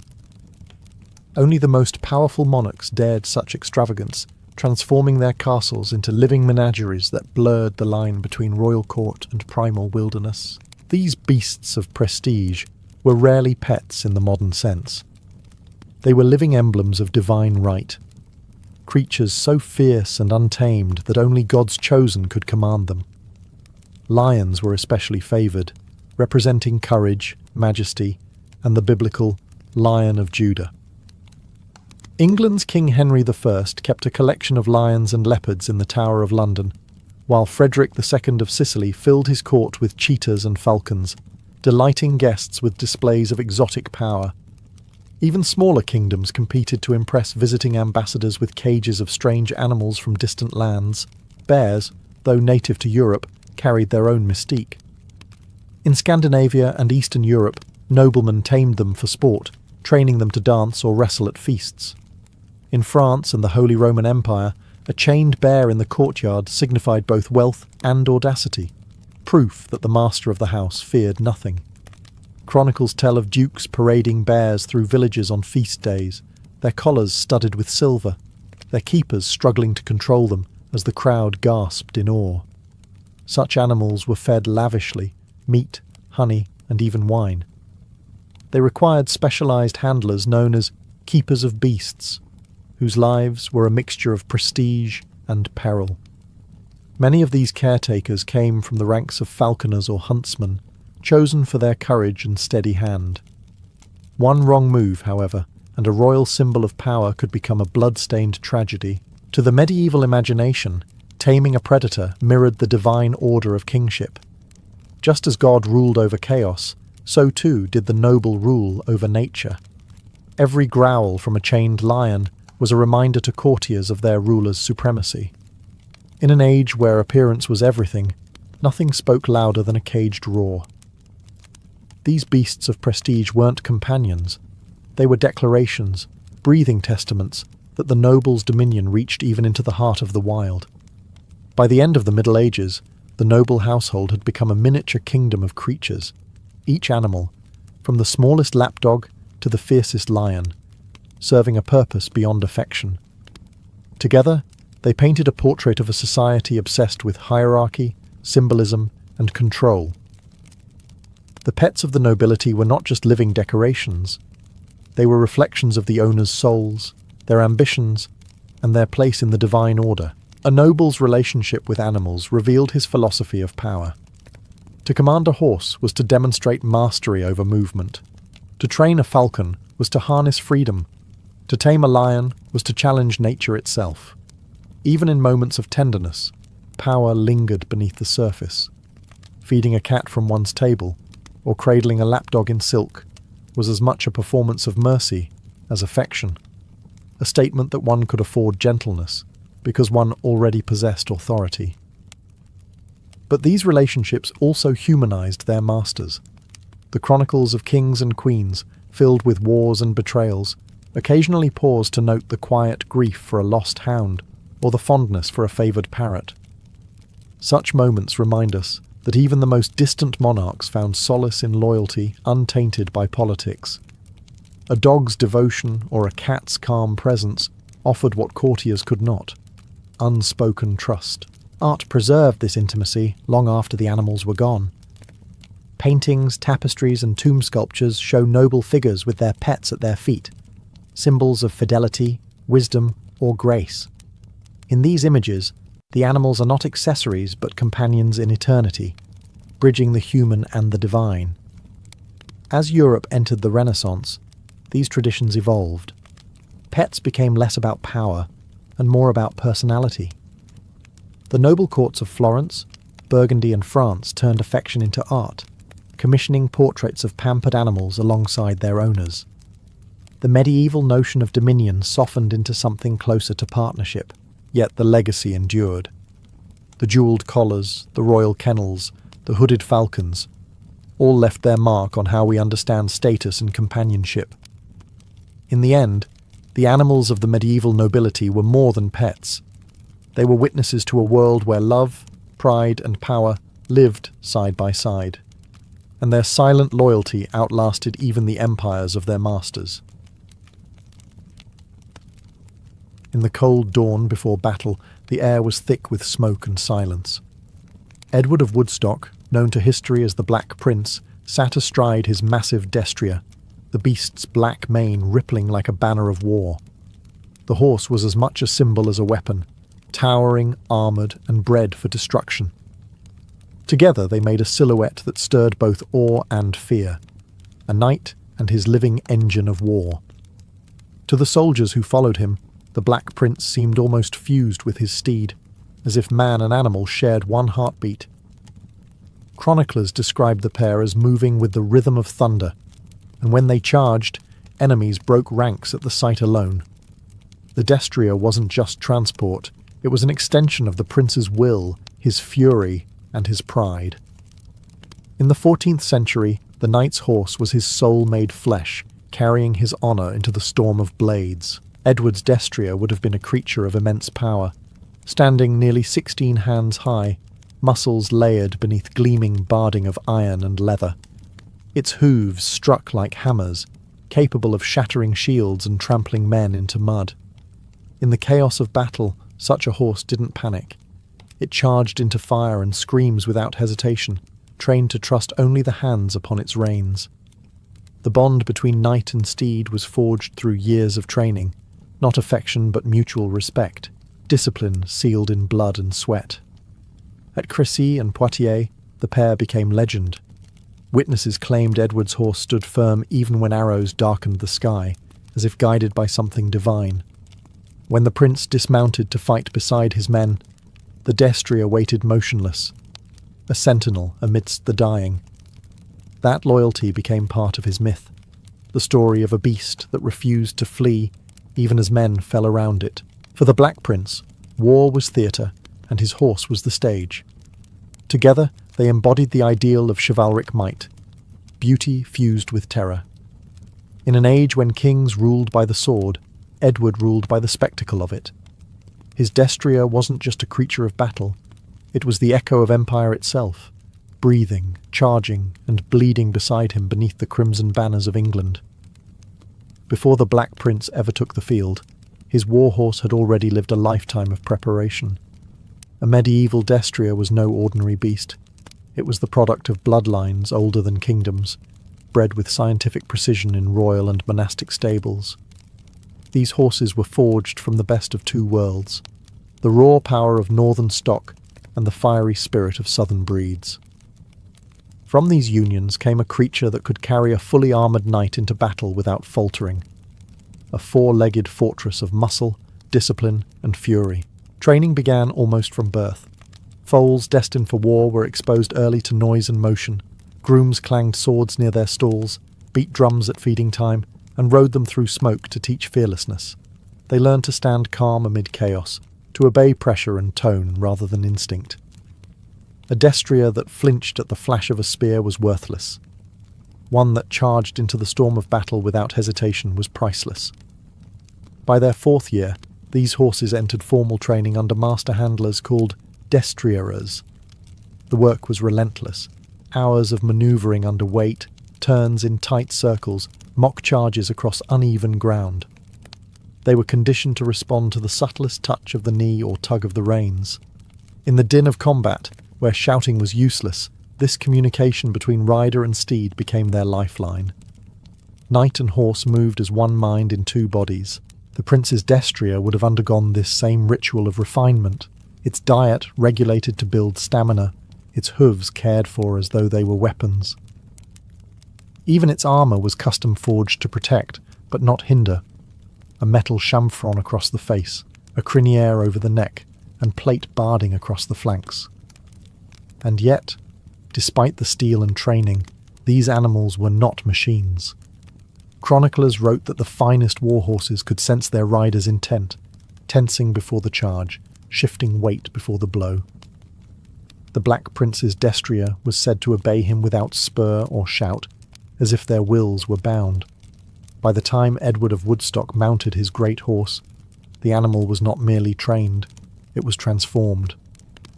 Only the most powerful monarchs dared such extravagance, transforming their castles into living menageries that blurred the line between royal court and primal wilderness. These beasts of prestige were rarely pets in the modern sense. They were living emblems of divine right, creatures so fierce and untamed that only God's chosen could command them. Lions were especially favoured, representing courage, majesty, and the biblical Lion of Judah. England's King Henry I kept a collection of lions and leopards in the Tower of London, while Frederick II of Sicily filled his court with cheetahs and falcons, delighting guests with displays of exotic power. Even smaller kingdoms competed to impress visiting ambassadors with cages of strange animals from distant lands. Bears, though native to Europe, carried their own mystique. In Scandinavia and Eastern Europe, noblemen tamed them for sport, training them to dance or wrestle at feasts. In France and the Holy Roman Empire, A chained bear in the courtyard signified both wealth and audacity, proof that the master of the house feared nothing. Chronicles tell of dukes parading bears through villages on feast days, their collars studded with silver, their keepers struggling to control them as the crowd gasped in awe. Such animals were fed lavishly, meat, honey, and even wine. They required specialized handlers known as keepers of beasts, whose lives were a mixture of prestige and peril. Many of these caretakers came from the ranks of falconers or huntsmen, chosen for their courage and steady hand. One wrong move, however, and a royal symbol of power could become a blood-stained tragedy. To the medieval imagination, taming a predator mirrored the divine order of kingship. Just as God ruled over chaos, so too did the noble rule over nature. Every growl from a chained lion was a reminder to courtiers of their ruler's supremacy. In an age where appearance was everything, nothing spoke louder than a caged roar. These beasts of prestige weren't companions. They were declarations, breathing testaments that the noble's dominion reached even into the heart of the wild. By the end of the Middle Ages, the noble household had become a miniature kingdom of creatures, each animal, from the smallest lapdog to the fiercest lion, serving a purpose beyond affection. Together, they painted a portrait of a society obsessed with hierarchy, symbolism, and control. The pets of the nobility were not just living decorations. They were reflections of the owners' souls, their ambitions, and their place in the divine order. A noble's relationship with animals revealed his philosophy of power. To command a horse was to demonstrate mastery over movement. To train a falcon was to harness freedom. To tame a lion was to challenge nature itself. Even in moments of tenderness, power lingered beneath the surface. Feeding a cat from one's table, or cradling a lapdog in silk, was as much a performance of mercy as affection. A statement that one could afford gentleness, because one already possessed authority. But these relationships also humanized their masters. The chronicles of kings and queens, filled with wars and betrayals, occasionally pause to note the quiet grief for a lost hound or the fondness for a favored parrot. Such moments remind us that even the most distant monarchs found solace in loyalty untainted by politics. A dog's devotion or a cat's calm presence offered what courtiers could not: unspoken trust. Art preserved this intimacy long after the animals were gone. Paintings, tapestries, and tomb sculptures show noble figures with their pets at their feet, symbols of fidelity, wisdom, or grace. In these images, the animals are not accessories but companions in eternity, bridging the human and the divine. As Europe entered the Renaissance, these traditions evolved. Pets became less about power and more about personality. The noble courts of Florence, Burgundy, and France turned affection into art, commissioning portraits of pampered animals alongside their owners. The medieval notion of dominion softened into something closer to partnership, yet the legacy endured. The jewelled collars, the royal kennels, the hooded falcons, all left their mark on how we understand status and companionship. In the end, the animals of the medieval nobility were more than pets. They were witnesses to a world where love, pride, and power lived side by side, and their silent loyalty outlasted even the empires of their masters. In the cold dawn before battle, the air was thick with smoke and silence. Edward of Woodstock, known to history as the Black Prince, sat astride his massive destrier, the beast's black mane rippling like a banner of war. The horse was as much a symbol as a weapon, towering, armoured, and bred for destruction. Together they made a silhouette that stirred both awe and fear, a knight and his living engine of war. To the soldiers who followed him, the Black Prince seemed almost fused with his steed, as if man and animal shared one heartbeat. Chroniclers described the pair as moving with the rhythm of thunder, and when they charged, enemies broke ranks at the sight alone. The destrier wasn't just transport, it was an extension of the prince's will, his fury, and his pride. In the 14th century, the knight's horse was his soul made flesh, carrying his honour into the storm of blades. Edward's destrier would have been a creature of immense power, standing nearly 16 hands high, muscles layered beneath gleaming barding of iron and leather. Its hooves struck like hammers, capable of shattering shields and trampling men into mud. In the chaos of battle, such a horse didn't panic. It charged into fire and screams without hesitation, trained to trust only the hands upon its reins. The bond between knight and steed was forged through years of training, not affection but mutual respect, discipline sealed in blood and sweat. At Crécy and Poitiers, the pair became legend. Witnesses claimed Edward's horse stood firm even when arrows darkened the sky, as if guided by something divine. When the prince dismounted to fight beside his men, the destrier waited motionless, a sentinel amidst the dying. That loyalty became part of his myth, the story of a beast that refused to flee even as men fell around it. For the Black Prince, war was theatre and his horse was the stage. Together, they embodied the ideal of chivalric might, beauty fused with terror. In an age when kings ruled by the sword, Edward ruled by the spectacle of it. His destrier wasn't just a creature of battle, it was the echo of empire itself, breathing, charging, and bleeding beside him beneath the crimson banners of England. Before the Black Prince ever took the field, his warhorse had already lived a lifetime of preparation. A medieval destrier was no ordinary beast. It was the product of bloodlines older than kingdoms, bred with scientific precision in royal and monastic stables. These horses were forged from the best of two worlds, the raw power of northern stock and the fiery spirit of southern breeds. From these unions came a creature that could carry a fully armoured knight into battle without faltering, a four-legged fortress of muscle, discipline, and fury. Training began almost from birth. Foals destined for war were exposed early to noise and motion. Grooms clanged swords near their stalls, beat drums at feeding time, and rode them through smoke to teach fearlessness. They learned to stand calm amid chaos, to obey pressure and tone rather than instinct. A destrier that flinched at the flash of a spear was worthless. One that charged into the storm of battle without hesitation was priceless. By their 4th year, these horses entered formal training under master handlers called destrierers. The work was relentless. Hours of manoeuvring under weight, turns in tight circles, mock charges across uneven ground. They were conditioned to respond to the subtlest touch of the knee or tug of the reins. In the din of combat, where shouting was useless, this communication between rider and steed became their lifeline. Knight and horse moved as one mind in two bodies. The prince's destrier would have undergone this same ritual of refinement, its diet regulated to build stamina, its hooves cared for as though they were weapons. Even its armour was custom forged to protect, but not hinder. A metal chamfron across the face, a criniere over the neck, and plate barding across the flanks. And yet, despite the steel and training, these animals were not machines. Chroniclers wrote that the finest warhorses could sense their rider's intent, tensing before the charge, shifting weight before the blow. The Black Prince's destrier was said to obey him without spur or shout, as if their wills were bound. By the time Edward of Woodstock mounted his great horse, the animal was not merely trained, it was transformed.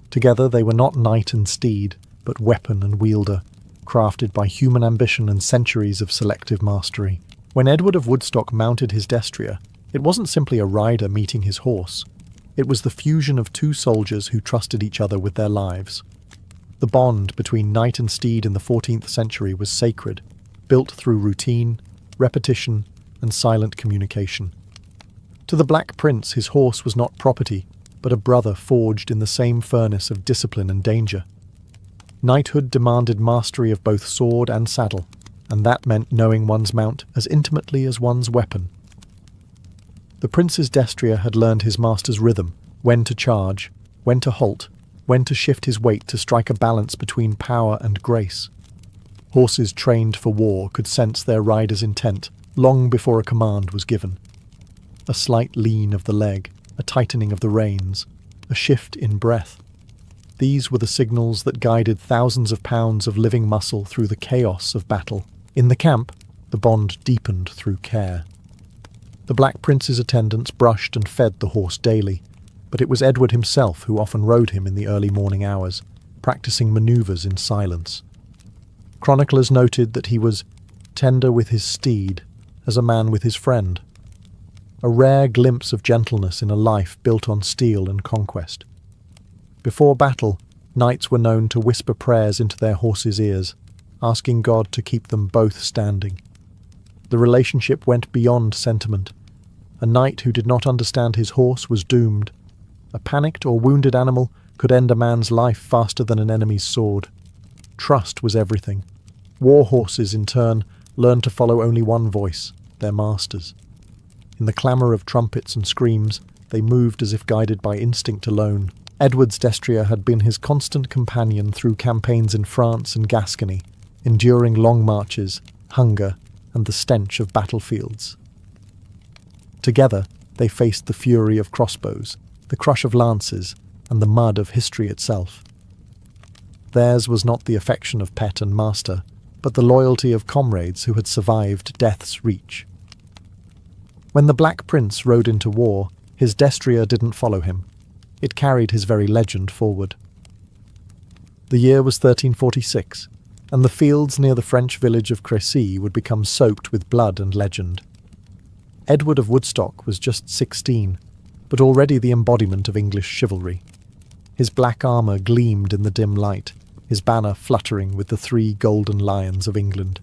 Together they were not knight and steed, but weapon and wielder, crafted by human ambition and centuries of selective mastery. When Edward of Woodstock mounted his destrier, it wasn't simply a rider meeting his horse. It was the fusion of two soldiers who trusted each other with their lives. The bond between knight and steed in the 14th century was sacred, built through routine, repetition, and silent communication. To the Black Prince, his horse was not property, but a brother forged in the same furnace of discipline and danger. Knighthood demanded mastery of both sword and saddle, and that meant knowing one's mount as intimately as one's weapon. The prince's destrier had learned his master's rhythm, when to charge, when to halt, when to shift his weight to strike a balance between power and grace. Horses trained for war could sense their rider's intent long before a command was given. A slight lean of the leg, a tightening of the reins, a shift in breath. These were the signals that guided thousands of pounds of living muscle through the chaos of battle. In the camp, the bond deepened through care. The Black Prince's attendants brushed and fed the horse daily, but it was Edward himself who often rode him in the early morning hours, practicing manoeuvres in silence. Chroniclers noted that he was tender with his steed, as a man with his friend. A rare glimpse of gentleness in a life built on steel and conquest. Before battle, knights were known to whisper prayers into their horses' ears, asking God to keep them both standing. The relationship went beyond sentiment. A knight who did not understand his horse was doomed. A panicked or wounded animal could end a man's life faster than an enemy's sword. Trust was everything. War horses, in turn, learned to follow only one voice, their master's. In the clamour of trumpets and screams, they moved as if guided by instinct alone. Edward's destrier had been his constant companion through campaigns in France and Gascony, enduring long marches, hunger, and the stench of battlefields. Together, they faced the fury of crossbows, the crush of lances, and the mud of history itself. Theirs was not the affection of pet and master, but the loyalty of comrades who had survived death's reach. When the Black Prince rode into war, his destrier didn't follow him. It carried his very legend forward. The year was 1346, and the fields near the French village of Crécy would become soaked with blood and legend. Edward of Woodstock was just 16, but already the embodiment of English chivalry. His black armour gleamed in the dim light, his banner fluttering with the 3 golden lions of England.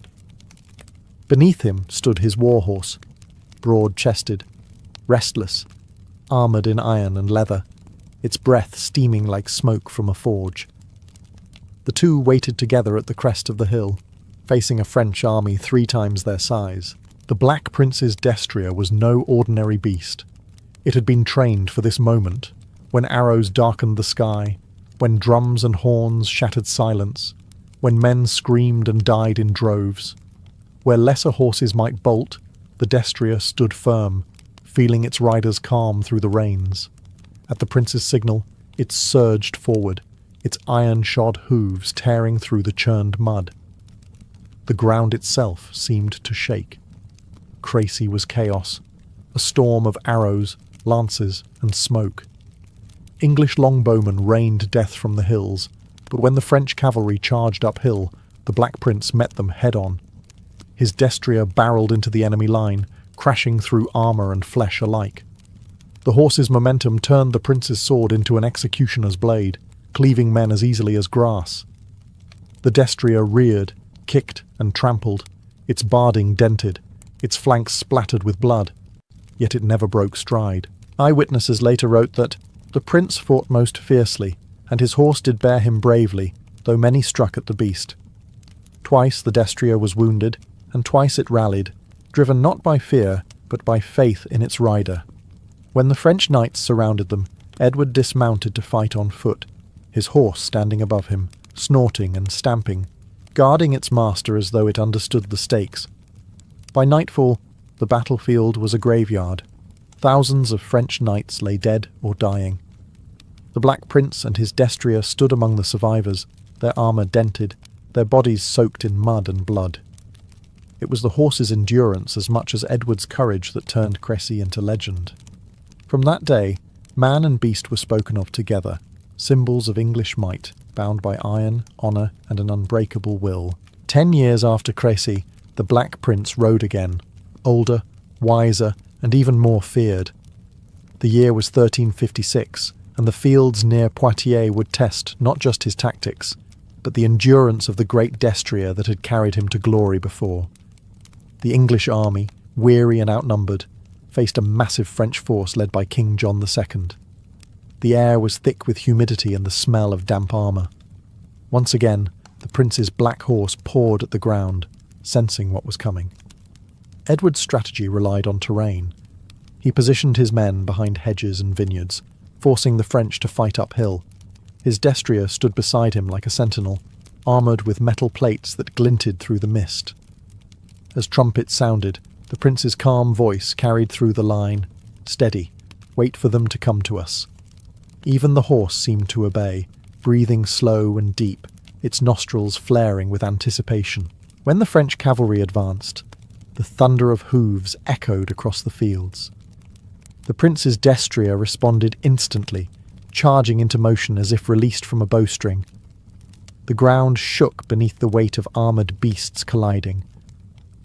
Beneath him stood his Warhorse, broad-chested, restless, armoured in iron and leather, its breath steaming like smoke from a forge. The two waited together at the crest of the hill, facing a French army 3 times their size. The Black Prince's destrier was no ordinary beast. It had been trained for this moment, when arrows darkened the sky, when drums and horns shattered silence, when men screamed and died in droves. Where lesser horses might bolt, the destrier stood firm, feeling its rider's calm through the reins. At the prince's signal, it surged forward, its iron-shod hooves tearing through the churned mud. The ground itself seemed to shake. Crécy was chaos, a storm of arrows, lances, and smoke. English longbowmen rained death from the hills, but when the French cavalry charged uphill, the Black Prince met them head-on. His destrier barreled into the enemy line, crashing through armour and flesh alike. The horse's momentum turned the prince's sword into an executioner's blade, cleaving men as easily as grass. The destrier reared, kicked, and trampled, its barding dented, its flanks splattered with blood, yet it never broke stride. Eyewitnesses later wrote that the prince fought most fiercely, and his horse did bear him bravely, though many struck at the beast. Twice the destrier was wounded, and twice it rallied, driven not by fear, but by faith in its rider. When the French knights surrounded them, Edward dismounted to fight on foot, his horse standing above him, snorting and stamping, guarding its master as though it understood the stakes. By nightfall, the battlefield was a graveyard. Thousands of French knights lay dead or dying. The Black Prince and his destrier stood among the survivors, their armour dented, their bodies soaked in mud and blood. It was the horse's endurance as much as Edward's courage that turned Crécy into legend. From that day, man and beast were spoken of together, symbols of English might, bound by iron, honour, and an unbreakable will. 10 years after Crécy, the Black Prince rode again, older, wiser, and even more feared. The year was 1356, and the fields near Poitiers would test not just his tactics, but the endurance of the great destrier that had carried him to glory before. The English army, weary and outnumbered, faced a massive French force led by King John II. The air was thick with humidity and the smell of damp armour. Once again, the prince's black horse pawed at the ground, sensing what was coming. Edward's strategy relied on terrain. He positioned his men behind hedges and vineyards, forcing the French to fight uphill. His destrier stood beside him like a sentinel, armoured with metal plates that glinted through the mist. As trumpets sounded, the prince's calm voice carried through the line, "Steady, wait for them to come to us." Even the horse seemed to obey, breathing slow and deep, its nostrils flaring with anticipation. When the French cavalry advanced, the thunder of hooves echoed across the fields. The prince's destrier responded instantly, charging into motion as if released from a bowstring. The ground shook beneath the weight of armoured beasts colliding.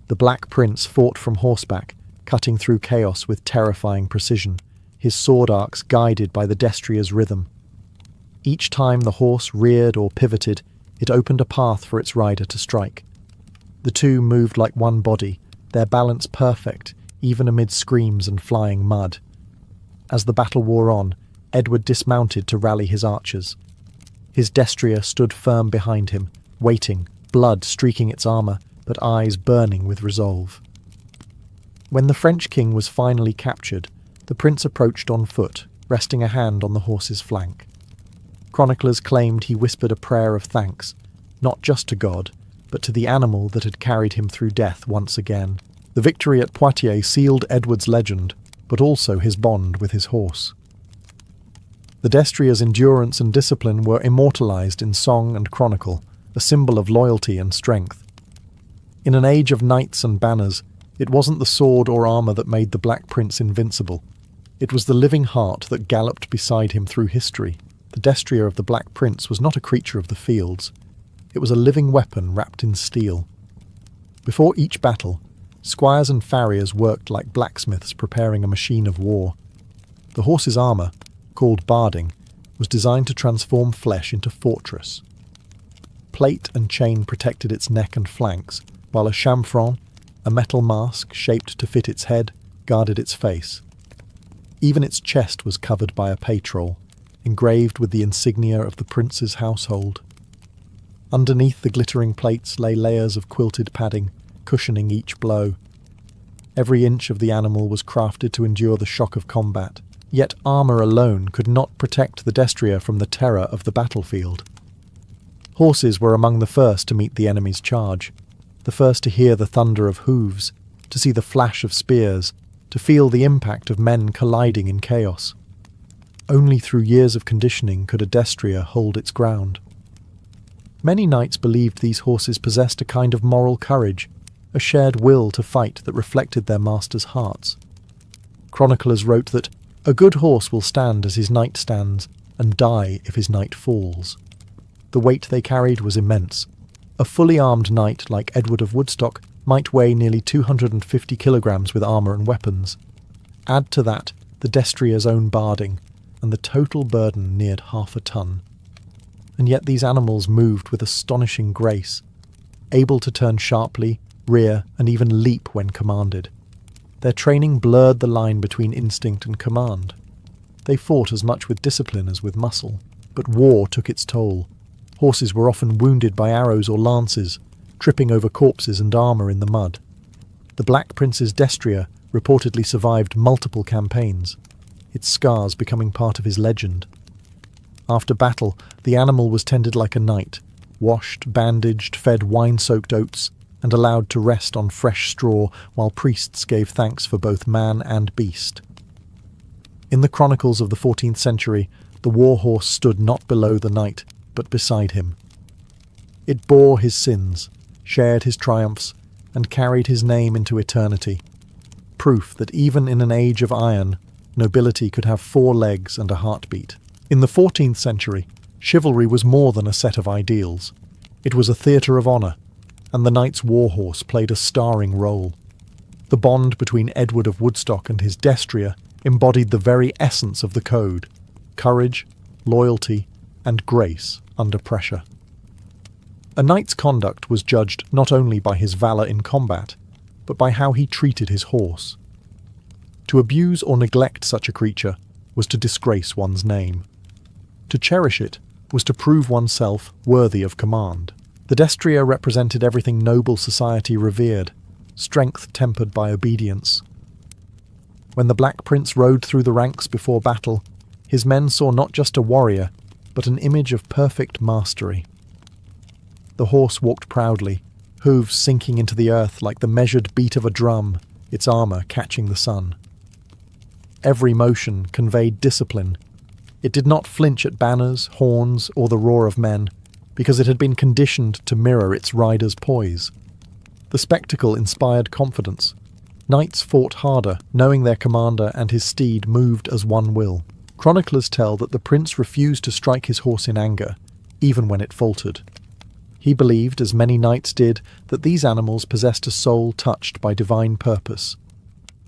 The Black Prince fought from horseback, cutting through chaos with terrifying precision, his sword arcs guided by the destrier's rhythm. Each time the horse reared or pivoted, it opened a path for its rider to strike. The two moved like one body, their balance perfect, even amid screams and flying mud. As the battle wore on, Edward dismounted to rally his archers. His destrier stood firm behind him, waiting, blood streaking its armour, but eyes burning with resolve. When the French king was finally captured, the prince approached on foot, resting a hand on the horse's flank. Chroniclers claimed he whispered a prayer of thanks, not just to God, but to the animal that had carried him through death once again. The victory at Poitiers sealed Edward's legend, but also his bond with his horse. The destrier's endurance and discipline were immortalized in song and chronicle, a symbol of loyalty and strength. In an age of knights and banners, it wasn't the sword or armour that made the Black Prince invincible. It was the living heart that galloped beside him through history. The destrier of the Black Prince was not a creature of the fields. It was a living weapon wrapped in steel. Before each battle, squires and farriers worked like blacksmiths preparing a machine of war. The horse's armour, called barding, was designed to transform flesh into fortress. Plate and chain protected its neck and flanks, while a chamfron, a metal mask shaped to fit its head, guarded its face. Even its chest was covered by a paytroll, engraved with the insignia of the prince's household. Underneath the glittering plates lay layers of quilted padding, cushioning each blow. Every inch of the animal was crafted to endure the shock of combat, yet armour alone could not protect the destrier from the terror of the battlefield. Horses were among the first to meet the enemy's charge, the first to hear the thunder of hooves, to see the flash of spears, to feel the impact of men colliding in chaos. Only through years of conditioning could a destrier hold its ground. Many knights believed these horses possessed a kind of moral courage, a shared will to fight that reflected their masters' hearts. Chroniclers wrote that a good horse will stand as his knight stands, and die if his knight falls. The weight they carried was immense. A fully armed knight like Edward of Woodstock might weigh nearly 250 kilograms with armour and weapons. Add to that the destrier's own barding, and the total burden neared 1/2 a ton. And yet these animals moved with astonishing grace, able to turn sharply, rear, and even leap when commanded. Their training blurred the line between instinct and command. They fought as much with discipline as with muscle, but war took its toll. Horses were often wounded by arrows or lances, tripping over corpses and armour in the mud. The Black Prince's destrier reportedly survived multiple campaigns, its scars becoming part of his legend. After battle, the animal was tended like a knight, washed, bandaged, fed wine-soaked oats, and allowed to rest on fresh straw while priests gave thanks for both man and beast. In the chronicles of the 14th century, the Warhorse stood not below the knight, but beside him. It bore his sins, shared his triumphs, and carried his name into eternity. Proof that even in an age of iron, nobility could have 4 legs and a heartbeat. In the 14th century, chivalry was more than a set of ideals. It was a theatre of honour, and the knight's Warhorse played a starring role. The bond between Edward of Woodstock and his destrier embodied the very essence of the code: courage, loyalty, and grace under pressure. A knight's conduct was judged not only by his valour in combat, but by how he treated his horse. To abuse or neglect such a creature was to disgrace one's name. To cherish it was to prove oneself worthy of command. The destrier represented everything noble society revered, strength tempered by obedience. When the Black Prince rode through the ranks before battle, his men saw not just a warrior, but an image of perfect mastery. The horse walked proudly, hooves sinking into the earth like the measured beat of a drum, its armour catching the sun. Every motion conveyed discipline. It did not flinch at banners, horns, or the roar of men, because it had been conditioned to mirror its rider's poise. The spectacle inspired confidence. Knights fought harder, knowing their commander and his steed moved as one will. Chroniclers tell that the prince refused to strike his horse in anger, even when it faltered. He believed, as many knights did, that these animals possessed a soul touched by divine purpose.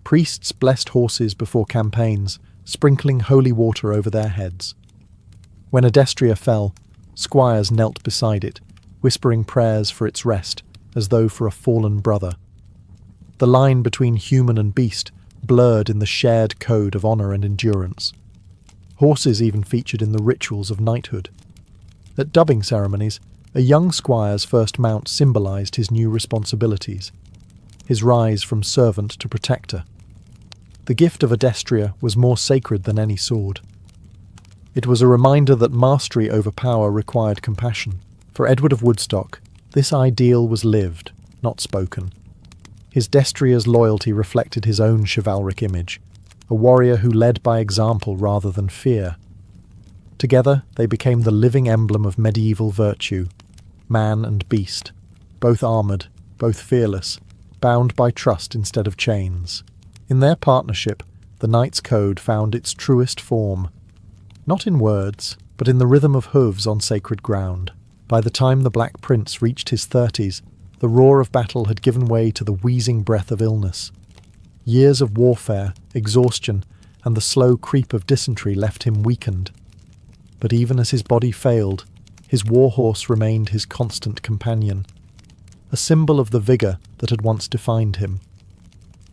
Priests blessed horses before campaigns, sprinkling holy water over their heads. When a destrier fell, squires knelt beside it, whispering prayers for its rest, as though for a fallen brother. The line between human and beast blurred in the shared code of honour and endurance. Horses even featured in the rituals of knighthood. At dubbing ceremonies, a young squire's first mount symbolised his new responsibilities, his rise from servant to protector. The gift of a destrier was more sacred than any sword. It was a reminder that mastery over power required compassion. For Edward of Woodstock, this ideal was lived, not spoken. His destrier's loyalty reflected his own chivalric image, a warrior who led by example rather than fear. Together, they became the living emblem of medieval virtue, man and beast, both armoured, both fearless, bound by trust instead of chains. In their partnership, the knight's code found its truest form, not in words, but in the rhythm of hooves on sacred ground. By the time the Black Prince reached his 30s, the roar of battle had given way to the wheezing breath of illness. Years of warfare, exhaustion, and the slow creep of dysentery left him weakened. But even as his body failed, his warhorse remained his constant companion, a symbol of the vigour that had once defined him.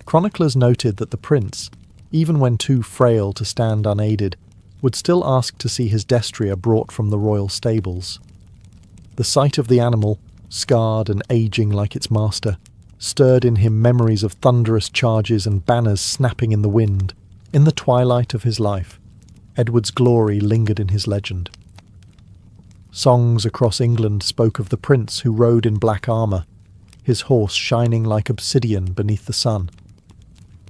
Chroniclers noted that the prince, even when too frail to stand unaided, would still ask to see his destrier brought from the royal stables. The sight of the animal, scarred and ageing like its master, stirred in him memories of thunderous charges and banners snapping in the wind. In the twilight of his life, Edward's glory lingered in his legend. Songs across England spoke of the prince who rode in black armour, his horse shining like obsidian beneath the sun.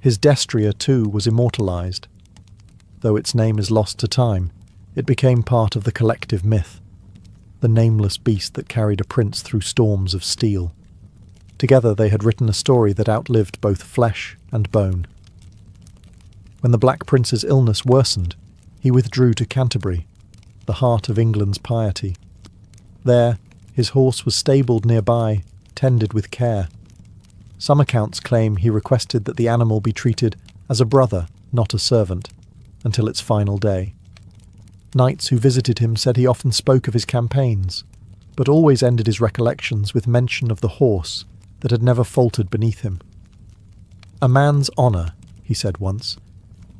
His destrier, too, was immortalised. Though its name is lost to time, it became part of the collective myth, the nameless beast that carried a prince through storms of steel. Together they had written a story that outlived both flesh and bone. When the Black Prince's illness worsened, he withdrew to Canterbury, the heart of England's piety. There, his horse was stabled nearby, tended with care. Some accounts claim he requested that the animal be treated as a brother, not a servant, until its final day. Knights who visited him said he often spoke of his campaigns, but always ended his recollections with mention of the horse that had never faltered beneath him. "A man's honour," he said once,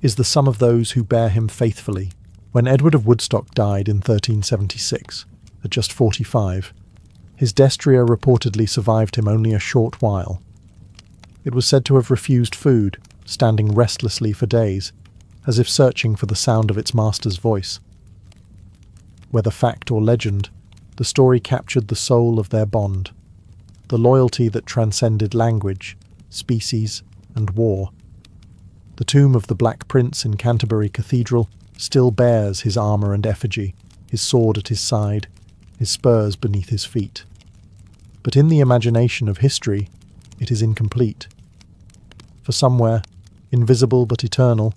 "is the sum of those who bear him faithfully." When Edward of Woodstock died in 1376, at just 45, his destrier reportedly survived him only a short while. It was said to have refused food, standing restlessly for days, as if searching for the sound of its master's voice. Whether fact or legend, the story captured the soul of their bond, the loyalty that transcended language, species, and war. The tomb of the Black Prince in Canterbury Cathedral still bears his armour and effigy, his sword at his side, his spurs beneath his feet. But in the imagination of history, it is incomplete. For somewhere, invisible but eternal,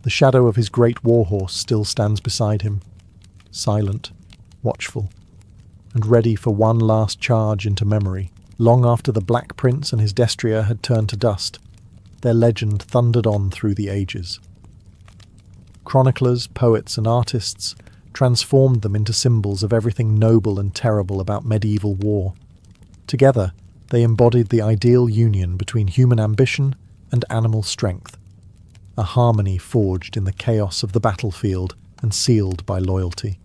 the shadow of his great warhorse still stands beside him, silent, watchful, and ready for one last charge into memory. Long after the Black Prince and his destrier had turned to dust, their legend thundered on through the ages. Chroniclers, poets, and artists transformed them into symbols of everything noble and terrible about medieval war. Together, they embodied the ideal union between human ambition and animal strength, a harmony forged in the chaos of the battlefield and sealed by loyalty.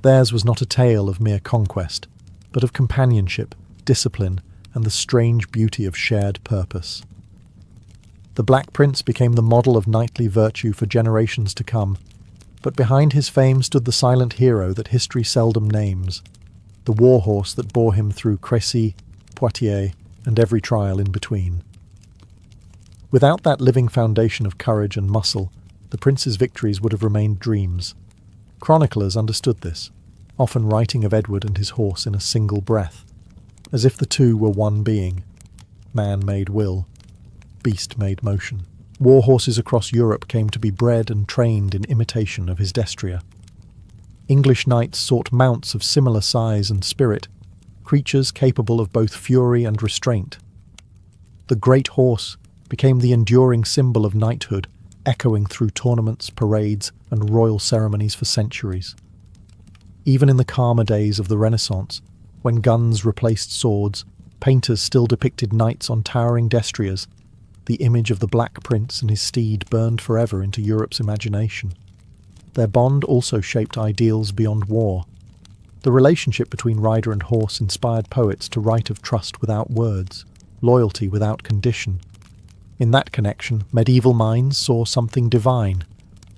Theirs was not a tale of mere conquest, but of companionship, discipline, and the strange beauty of shared purpose. The Black Prince became the model of knightly virtue for generations to come, but behind his fame stood the silent hero that history seldom names, the warhorse that bore him through Crécy, Poitiers, and every trial in between. Without that living foundation of courage and muscle, the prince's victories would have remained dreams. Chroniclers understood this, often writing of Edward and his horse in a single breath, as if the two were one being, man made will, beast made motion. War horses across Europe came to be bred and trained in imitation of his destrier. English knights sought mounts of similar size and spirit, creatures capable of both fury and restraint. The great horse became the enduring symbol of knighthood, echoing through tournaments, parades, and royal ceremonies for centuries. Even in the calmer days of the Renaissance, when guns replaced swords, painters still depicted knights on towering destriers. The image of the Black Prince and his steed burned forever into Europe's imagination. Their bond also shaped ideals beyond war. The relationship between rider and horse inspired poets to write of trust without words, loyalty without condition. In that connection, medieval minds saw something divine,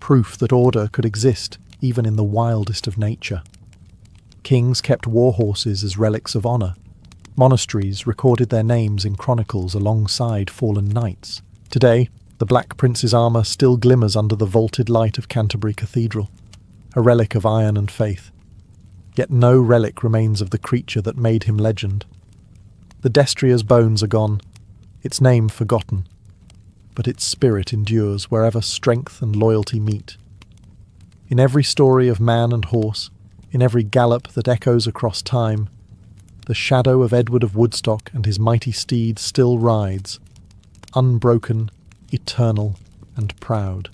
proof that order could exist even in the wildest of nature. Kings kept war horses as relics of honour. Monasteries recorded their names in chronicles alongside fallen knights. Today, the Black Prince's armour still glimmers under the vaulted light of Canterbury Cathedral, a relic of iron and faith. Yet no relic remains of the creature that made him legend. The destrier's bones are gone, its name forgotten, but its spirit endures wherever strength and loyalty meet. In every story of man and horse, in every gallop that echoes across time, the shadow of Edward of Woodstock and his mighty steed still rides, unbroken, eternal, and proud.